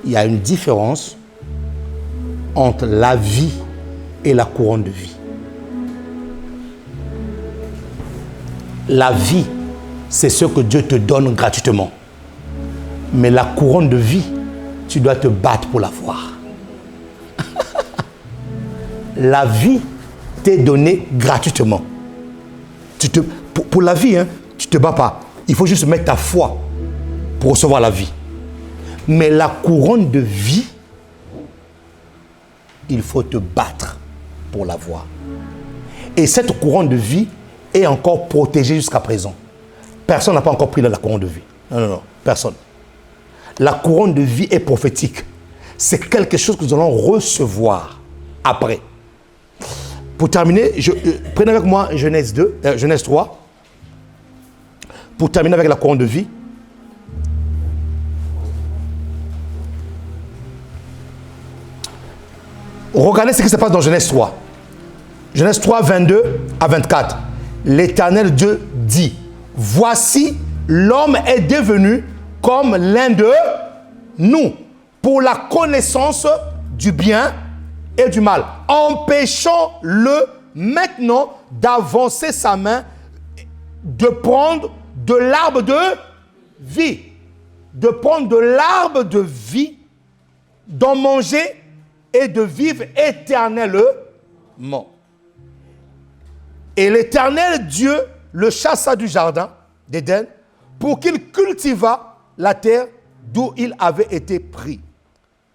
il y a une différence entre la vie et la couronne de vie. La vie, c'est ce que Dieu te donne gratuitement. Mais la couronne de vie, tu dois te battre pour l'avoir. La vie t'est donnée gratuitement. Pour la vie, tu ne te bats pas. Il faut juste mettre ta foi pour recevoir la vie. Mais la couronne de vie, il faut te battre pour l'avoir. Et cette couronne de vie est encore protégée jusqu'à présent. Personne n'a pas encore pris la couronne de vie. Non, non, non, personne. La couronne de vie est prophétique. C'est quelque chose que nous allons recevoir après. Pour terminer, prenez avec moi Genèse 3. Pour terminer avec la couronne de vie. Regardez ce qui se passe dans Genèse 3. Genèse 3, 22 à 24. L'Éternel Dieu dit, voici, l'homme est devenu comme l'un de nous, pour la connaissance du bien et du mal. Empêchons-le maintenant d'avancer sa main, de prendre de l'arbre de vie. De prendre de l'arbre de vie, d'en manger et de vivre éternellement. Et l'Éternel Dieu le chassa du jardin d'Éden pour qu'il cultivât la terre d'où il avait été pris.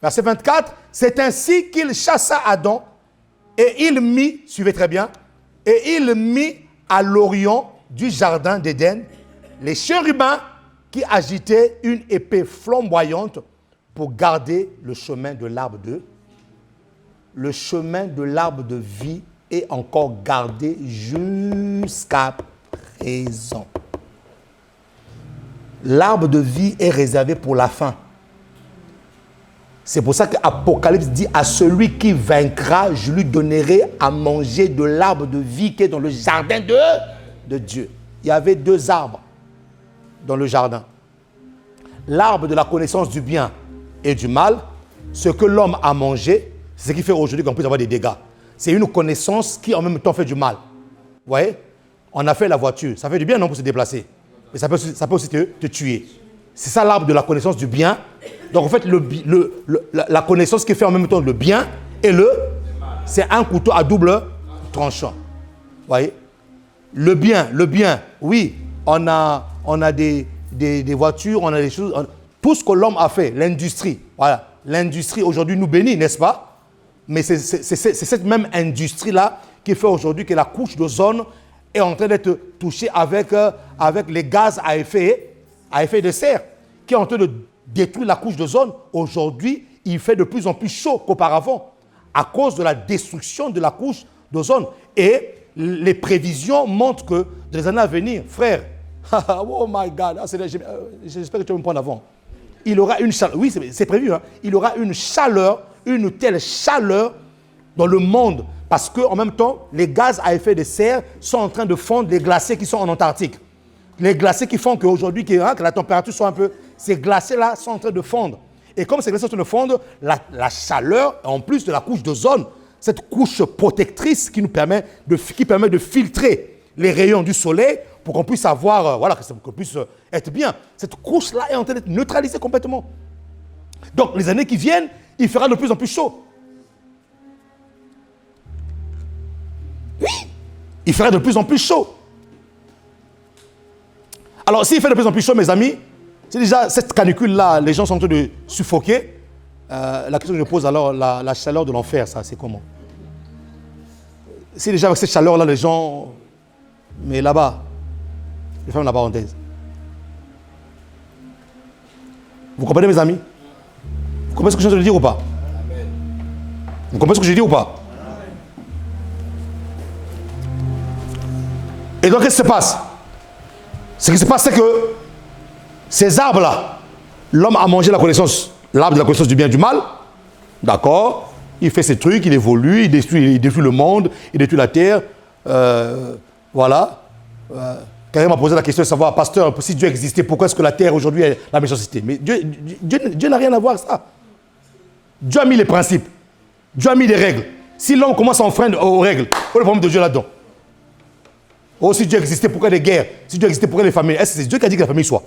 Verset 24, c'est ainsi qu'il chassa Adam et il mit, suivez très bien, et il mit à l'orient du jardin d'Éden les chérubins qui agitaient une épée flamboyante pour garder le chemin de l'arbre le chemin de l'arbre de vie est encore gardé jusqu'à présent. L'arbre de vie est réservé pour la fin. C'est pour ça qu'Apocalypse dit à celui qui vaincra, je lui donnerai à manger de l'arbre de vie qui est dans le jardin de Dieu. Il y avait 2 arbres dans le jardin. L'arbre de la connaissance du bien et du mal, ce que l'homme a mangé, c'est ce qui fait aujourd'hui qu'on puisse avoir des dégâts. C'est une connaissance qui en même temps fait du mal. Vous voyez? On a fait la voiture, ça fait du bien non pour se déplacer, mais ça peut aussi te tuer. C'est ça l'arbre de la connaissance du bien. Donc en fait, la connaissance qui fait en même temps le bien et c'est un couteau à double tranchant. Vous voyez? Le bien, oui, on a des voitures, on a des choses, tout ce que l'homme a fait, l'industrie, voilà. L'industrie aujourd'hui nous bénit, n'est-ce pas? Mais c'est cette même industrie-là qui fait aujourd'hui que la couche d'ozone est en train d'être touchée avec les gaz à effet de serre, qui est en train de détruire la couche d'ozone. Aujourd'hui, il fait de plus en plus chaud qu'auparavant à cause de la destruction de la couche d'ozone. Et les prévisions montrent que dans les années à venir, frère, oh my God, j'espère que tu vas me prendre avant. Il aura une chaleur, oui, c'est prévu, hein, il aura une chaleur, une telle chaleur dans le monde, parce qu'en même temps, les gaz à effet de serre sont en train de fondre les glaciers qui sont en Antarctique. Les glaciers qui font qu'aujourd'hui, que la température soit un peu... Ces glaciers-là sont en train de fondre. Et comme ces glaciers sont en train de fondre, la chaleur, en plus de la couche d'ozone, cette couche protectrice qui permet de filtrer les rayons du soleil pour qu'on puisse avoir, qu'on puisse être bien. Cette couche-là est en train d'être neutralisée complètement. Donc, les années qui viennent, il fera de plus en plus chaud. Oui, il fera de plus en plus chaud. Alors, s'il fait de plus en plus chaud, mes amis, c'est déjà cette canicule-là, les gens sont en train de suffoquer. La question que je pose alors, la chaleur de l'enfer, ça, c'est comment? Si déjà avec cette chaleur-là, les gens... Mais là-bas, je ferme la parenthèse. Vous comprenez, mes amis? Vous comprenez ce que je viens de dire ou pas? Vous comprenez ce que je dis ou pas? Et donc, qu'est-ce qui se passe? Ce qui se passe, c'est que ces arbres-là, l'homme a mangé la connaissance, l'arbre de la connaissance du bien et du mal. D'accord? Il fait ses trucs, il évolue, il détruit le monde, il détruit la terre. Voilà. Quelqu'un m'a posé la question de savoir, pasteur, si Dieu existait, pourquoi est-ce que la terre aujourd'hui est la méchanceté? Mais Dieu n'a rien à voir avec ça. Dieu a mis les principes. Dieu a mis des règles. Si l'homme commence à enfreindre aux règles, quel est le problème de Dieu là-dedans? Oh, si Dieu existait, pourquoi des guerres? Si Dieu existait, pourquoi les familles? Est-ce que c'est Dieu qui a dit que la famille soit?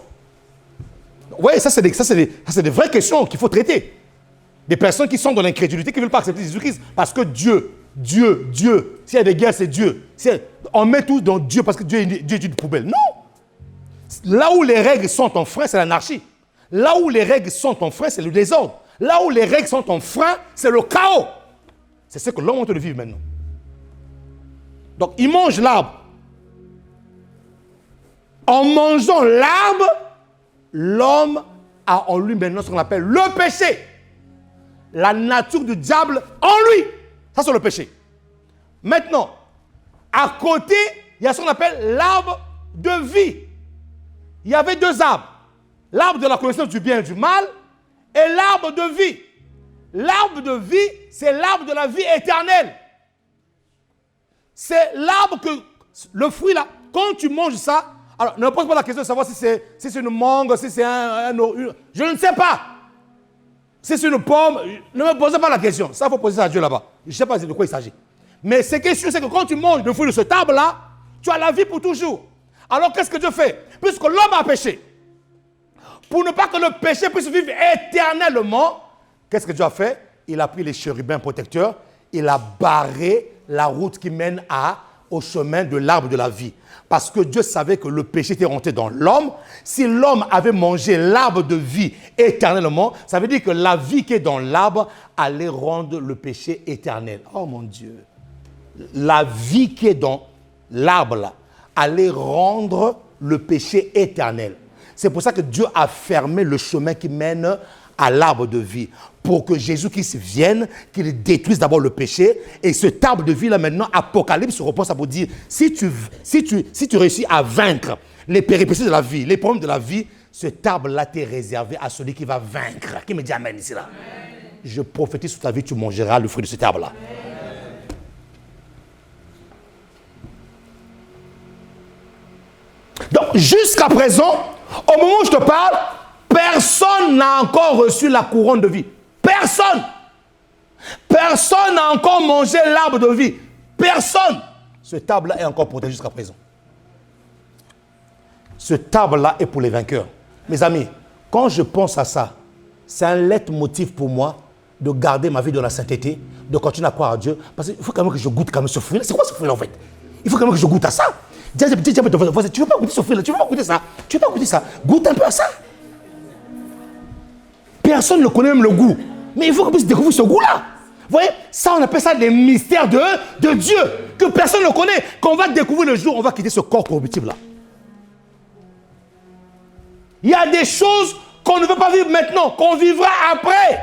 Oui, ça c'est des vraies questions qu'il faut traiter. Des personnes qui sont dans l'incrédulité, qui ne veulent pas accepter Jésus-Christ. Parce que Dieu, s'il y a des guerres, c'est Dieu. On met tout dans Dieu parce que Dieu est une poubelle. Non! Là où les règles sont en frein, c'est l'anarchie. Là où les règles sont en frein, c'est le désordre. Là où les règles sont en frein, c'est le chaos. C'est ce que l'homme est en train de vivre maintenant. Donc, il mange l'arbre. En mangeant l'arbre, l'homme a en lui maintenant ce qu'on appelle le péché. La nature du diable en lui. Ça, c'est le péché. Maintenant, à côté, il y a ce qu'on appelle l'arbre de vie. Il y avait 2 arbres. L'arbre de la connaissance du bien et du mal et l'arbre de vie. L'arbre de vie, c'est l'arbre de la vie éternelle. C'est l'arbre que, le fruit là, quand tu manges ça, alors ne me pose pas la question de savoir si c'est une mangue, si c'est je ne sais pas. Si c'est une pomme, ne me posez pas la question. Ça, il faut poser ça à Dieu là-bas. Je ne sais pas de quoi il s'agit. Mais ce qui est sûr, c'est que quand tu manges le fruit de cet arbre-là, tu as la vie pour toujours. Alors, qu'est-ce que Dieu fait? Puisque l'homme a péché, pour ne pas que le péché puisse vivre éternellement, qu'est-ce que Dieu a fait? il a pris les chérubins protecteurs, il a barré la route qui mène au chemin de l'arbre de la vie. Parce que Dieu savait que le péché était rentré dans l'homme. Si l'homme avait mangé l'arbre de vie éternellement, ça veut dire que la vie qui est dans l'arbre allait rendre le péché éternel. Oh mon Dieu! La vie qui est dans l'arbre là allait rendre le péché éternel. C'est pour ça que Dieu a fermé le chemin qui mène à l'arbre de vie. Pour que Jésus-Christ vienne, qu'il détruise d'abord le péché. Et cet arbre de vie là maintenant, Apocalypse reprend ça pour dire, si tu réussis à vaincre les péripéties de la vie, les problèmes de la vie, cet arbre là t'est réservé à celui qui va vaincre. Qui me dit amen ici là? Amen. Je prophétise sur ta vie, tu mangeras le fruit de cet arbre là. Amen. Donc, jusqu'à présent, au moment où je te parle, personne n'a encore reçu la couronne de vie. Personne. Personne n'a encore mangé l'arbre de vie. Personne. Cet arbre-là est encore protégé jusqu'à présent. Cet arbre-là est pour les vainqueurs. Mes amis, quand je pense à ça, c'est un leitmotiv pour moi de garder ma vie dans la sainteté, de continuer à croire à Dieu. Parce qu'il faut quand même que je goûte quand même ce fruit-là. C'est quoi ce fruit-là en fait? Il faut quand même que je goûte à ça. Tu ne veux pas goûter ce fruit-là, tu ne veux pas goûter ça. Tu ne veux pas goûter ça. Goûte un peu à ça. Personne ne connaît même le goût. Mais il faut qu'on puisse découvrir ce goût-là. Vous voyez, ça on appelle ça les mystères de Dieu. Que personne ne connaît. Qu'on va découvrir le jour où on va quitter ce corps corruptible-là. Il y a des choses qu'on ne veut pas vivre maintenant, qu'on vivra après.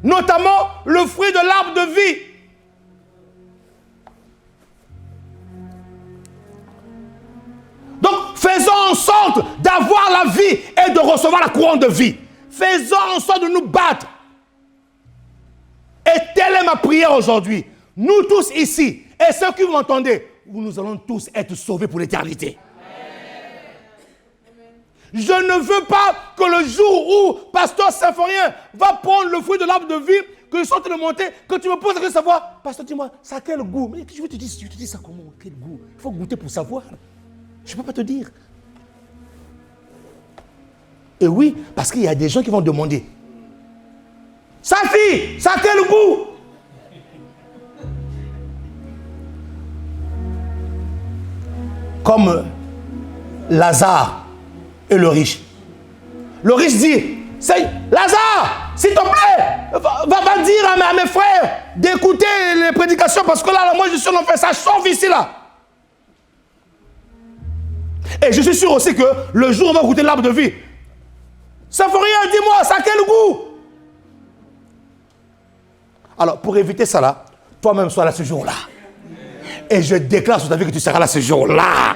Notamment le fruit de l'arbre de vie. Donc, faisons en sorte d'avoir la vie et de recevoir la couronne de vie. Faisons en sorte de nous battre. Et telle est ma prière aujourd'hui. Nous tous ici, et ceux qui vous entendez, nous allons tous être sauvés pour l'éternité. Je ne veux pas que le jour où Pasteur Symphorien va prendre le fruit de l'arbre de vie, que je sorte de monter, que tu me poses la question de savoir, Pasteur, dis-moi, ça a quel goût? Mais je te dis ça comment? Quel goût? Il faut goûter pour savoir. Je ne peux pas te dire. Et oui, parce qu'il y a des gens qui vont demander. Safi, ça a quel goût? Comme Lazare et le riche. Le riche dit, Lazare, s'il te plaît, va dire à mes frères d'écouter les prédications parce que là, moi je suis en enfer, ça chauffe ici là. Et je suis sûr aussi que le jour où on va goûter l'arbre de vie, ça ne fait rien, dis-moi, ça a quel goût? Alors, pour éviter ça là, toi-même sois là ce jour-là. Et je déclare sur ta vie que tu seras là ce jour-là.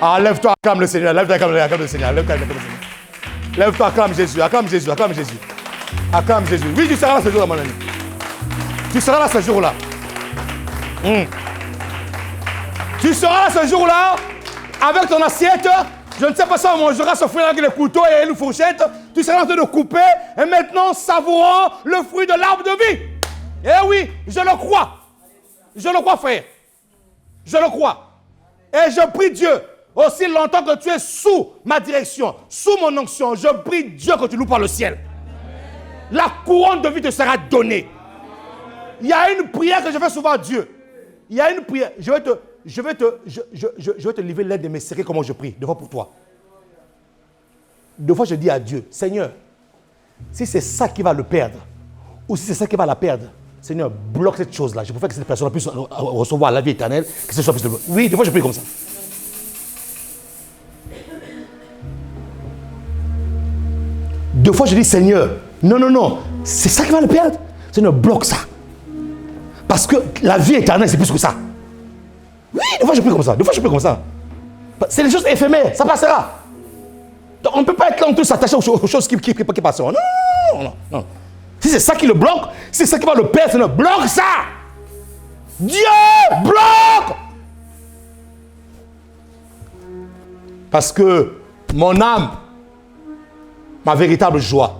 Ah, lève-toi, acclame le Seigneur, lève-toi, acclame le Seigneur, lève-toi, acclame le Seigneur. Lève-toi, acclame Jésus, acclame Jésus, acclame Jésus. Acclame Jésus. Oui, tu seras là ce jour-là, mon ami. Tu seras là ce jour-là. Tu seras là ce jour-là. Avec ton assiette, je ne sais pas si on mangera ce fruit avec les couteaux et une fourchette. Tu seras en train de couper et maintenant savourant le fruit de l'arbre de vie. Eh oui, je le crois. Je le crois, frère. Je le crois. Et je prie Dieu, aussi longtemps que tu es sous ma direction, sous mon onction, je prie Dieu que tu loues par le ciel. La couronne de vie te sera donnée. Il y a une prière que je fais souvent à Dieu. Il y a une prière. Je vais te livrer l'aide de mes secrets, comment je prie, deux fois pour toi. Deux fois, je dis à Dieu, Seigneur, si c'est ça qui va le perdre, ou si c'est ça qui va la perdre, Seigneur, bloque cette chose-là. Je préfère que cette personne puisse recevoir la vie éternelle, que ce soit plus de... Oui, des fois, je prie comme ça. Deux fois, je dis, Seigneur, non, c'est ça qui va le perdre. Seigneur, bloque ça. Parce que la vie éternelle, c'est plus que ça. Oui, des fois je prie comme ça. C'est des choses éphémères, ça passera. Donc, on ne peut pas être là en train de s'attacher aux choses qui passeront. Non. Si c'est ça qui le bloque, si c'est ça qui va le perdre, Seigneur, bloque ça. Dieu, bloque. Parce que mon âme, ma véritable joie,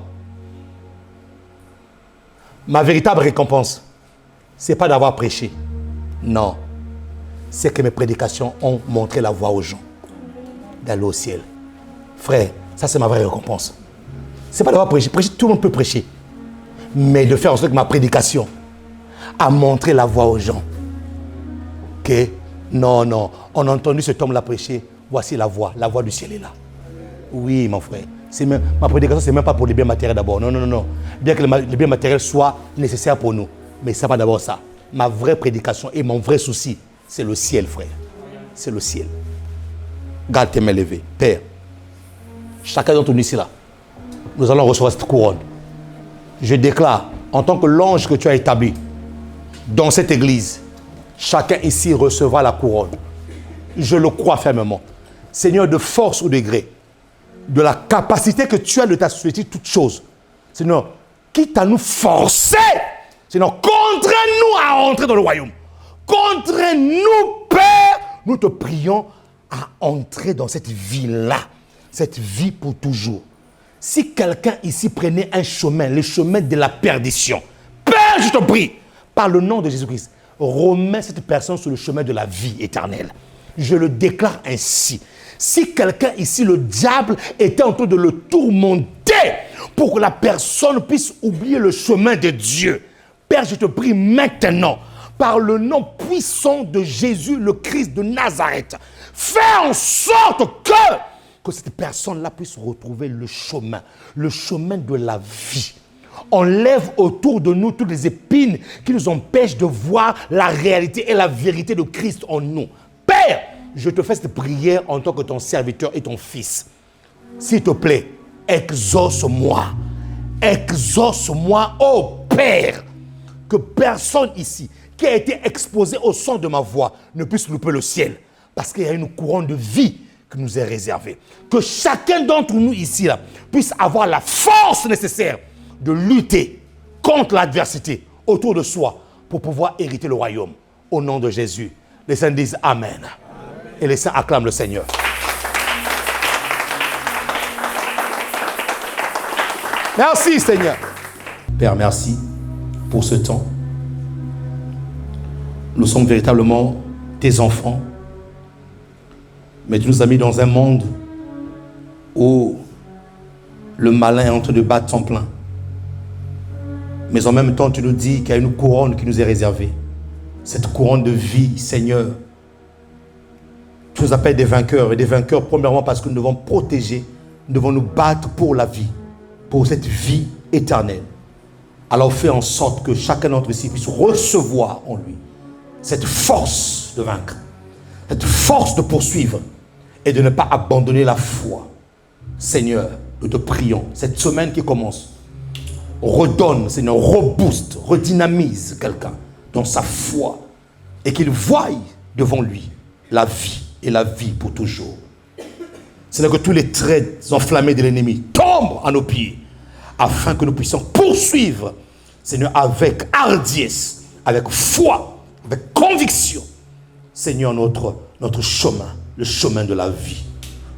ma véritable récompense, ce n'est pas d'avoir prêché. Non. C'est que mes prédications ont montré la voie aux gens d'aller au ciel. Frère, ça c'est ma vraie récompense. Ce n'est pas d'avoir prêché. Prêcher, tout le monde peut prêcher. mais de faire en sorte que ma prédication a montré la voie aux gens. Que non, non, on a entendu cet homme-là prêcher, voici la voie du ciel est là. Oui, mon frère. Ma prédication, ce n'est même pas pour les biens matériels d'abord. Non, non, non, non. Bien que les biens matériels soient nécessaires pour nous. Mais ce n'est pas d'abord ça. Ma vraie prédication et mon vrai souci, c'est le ciel, frère. C'est le ciel. Garde tes mains levées. Père, chacun d'entre nous ici, là, nous allons recevoir cette couronne. Je déclare, en tant que l'ange que tu as établi dans cette église, chacun ici recevra la couronne. Je le crois fermement. Seigneur, de force ou de gré, de la capacité que tu as de t'assujetter toutes choses. Seigneur, quitte à nous forcer, Seigneur, contrains-nous à entrer dans le royaume. Contrains-nous, Père, nous te prions à entrer dans cette vie-là, cette vie pour toujours. Si quelqu'un ici prenait un chemin, le chemin de la perdition, Père, je te prie, par le nom de Jésus-Christ, remets cette personne sur le chemin de la vie éternelle. Je le déclare ainsi. Si quelqu'un ici, le diable, était en train de le tourmenter pour que la personne puisse oublier le chemin de Dieu, Père, je te prie maintenant, par le nom puissant de Jésus, le Christ de Nazareth, fais en sorte que cette personne-là puisse retrouver le chemin de la vie. Enlève autour de nous toutes les épines qui nous empêchent de voir la réalité et la vérité de Christ en nous. Père, je te fais cette prière en tant que ton serviteur et ton fils. S'il te plaît, exauce-moi. Exauce-moi, ô Père, que personne ici qui a été exposé au son de ma voix ne puisse louper le ciel. Parce qu'il y a une couronne de vie qui nous est réservée. Que chacun d'entre nous ici là, puisse avoir la force nécessaire de lutter contre l'adversité autour de soi pour pouvoir hériter le royaume. Au nom de Jésus, les saints disent Amen. Et les saints acclament le Seigneur. Merci Seigneur. Père, merci pour ce temps. Nous sommes véritablement tes enfants. Mais tu nous as mis dans un monde où le malin est en train de battre son plein. Mais en même temps, tu nous dis qu'il y a une couronne qui nous est réservée. Cette couronne de vie, Seigneur. Tu nous appelles des vainqueurs. Et des vainqueurs, premièrement, parce que nous devons protéger, nous devons nous battre pour la vie, pour cette vie éternelle. Alors fais en sorte que chacun d'entre nous puisse recevoir en lui cette force de vaincre, cette force de poursuivre et de ne pas abandonner la foi. Seigneur, nous te prions, cette semaine qui commence, redonne, Seigneur, rebooste, redynamise quelqu'un dans sa foi et qu'il voie devant lui la vie et la vie pour toujours. C'est-à-dire que tous les traits enflammés de l'ennemi tombent à nos pieds afin que nous puissions poursuivre, Seigneur, avec hardiesse, avec foi, avec conviction, Seigneur, notre chemin, le chemin de la vie.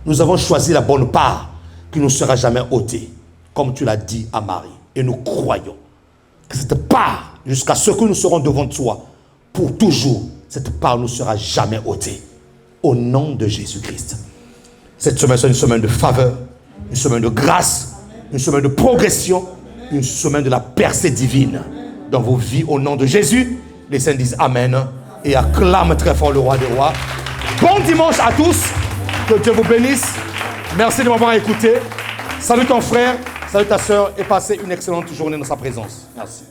Nous avons choisi la bonne part qui ne sera jamais ôtée, comme tu l'as dit à Marie. Et nous croyons que cette part, jusqu'à ce que nous serons devant toi, pour toujours, cette part ne sera jamais ôtée. Au nom de Jésus-Christ. Cette semaine, c'est une semaine de faveur, une semaine de grâce, une semaine de progression, une semaine de la percée divine dans vos vies. Au nom de Jésus, les saints disent Amen et acclament très fort le roi des rois. Bon dimanche à tous, que Dieu vous bénisse. Merci de m'avoir écouté. Salut ton frère, salut ta soeur et passez une excellente journée dans sa présence. Merci.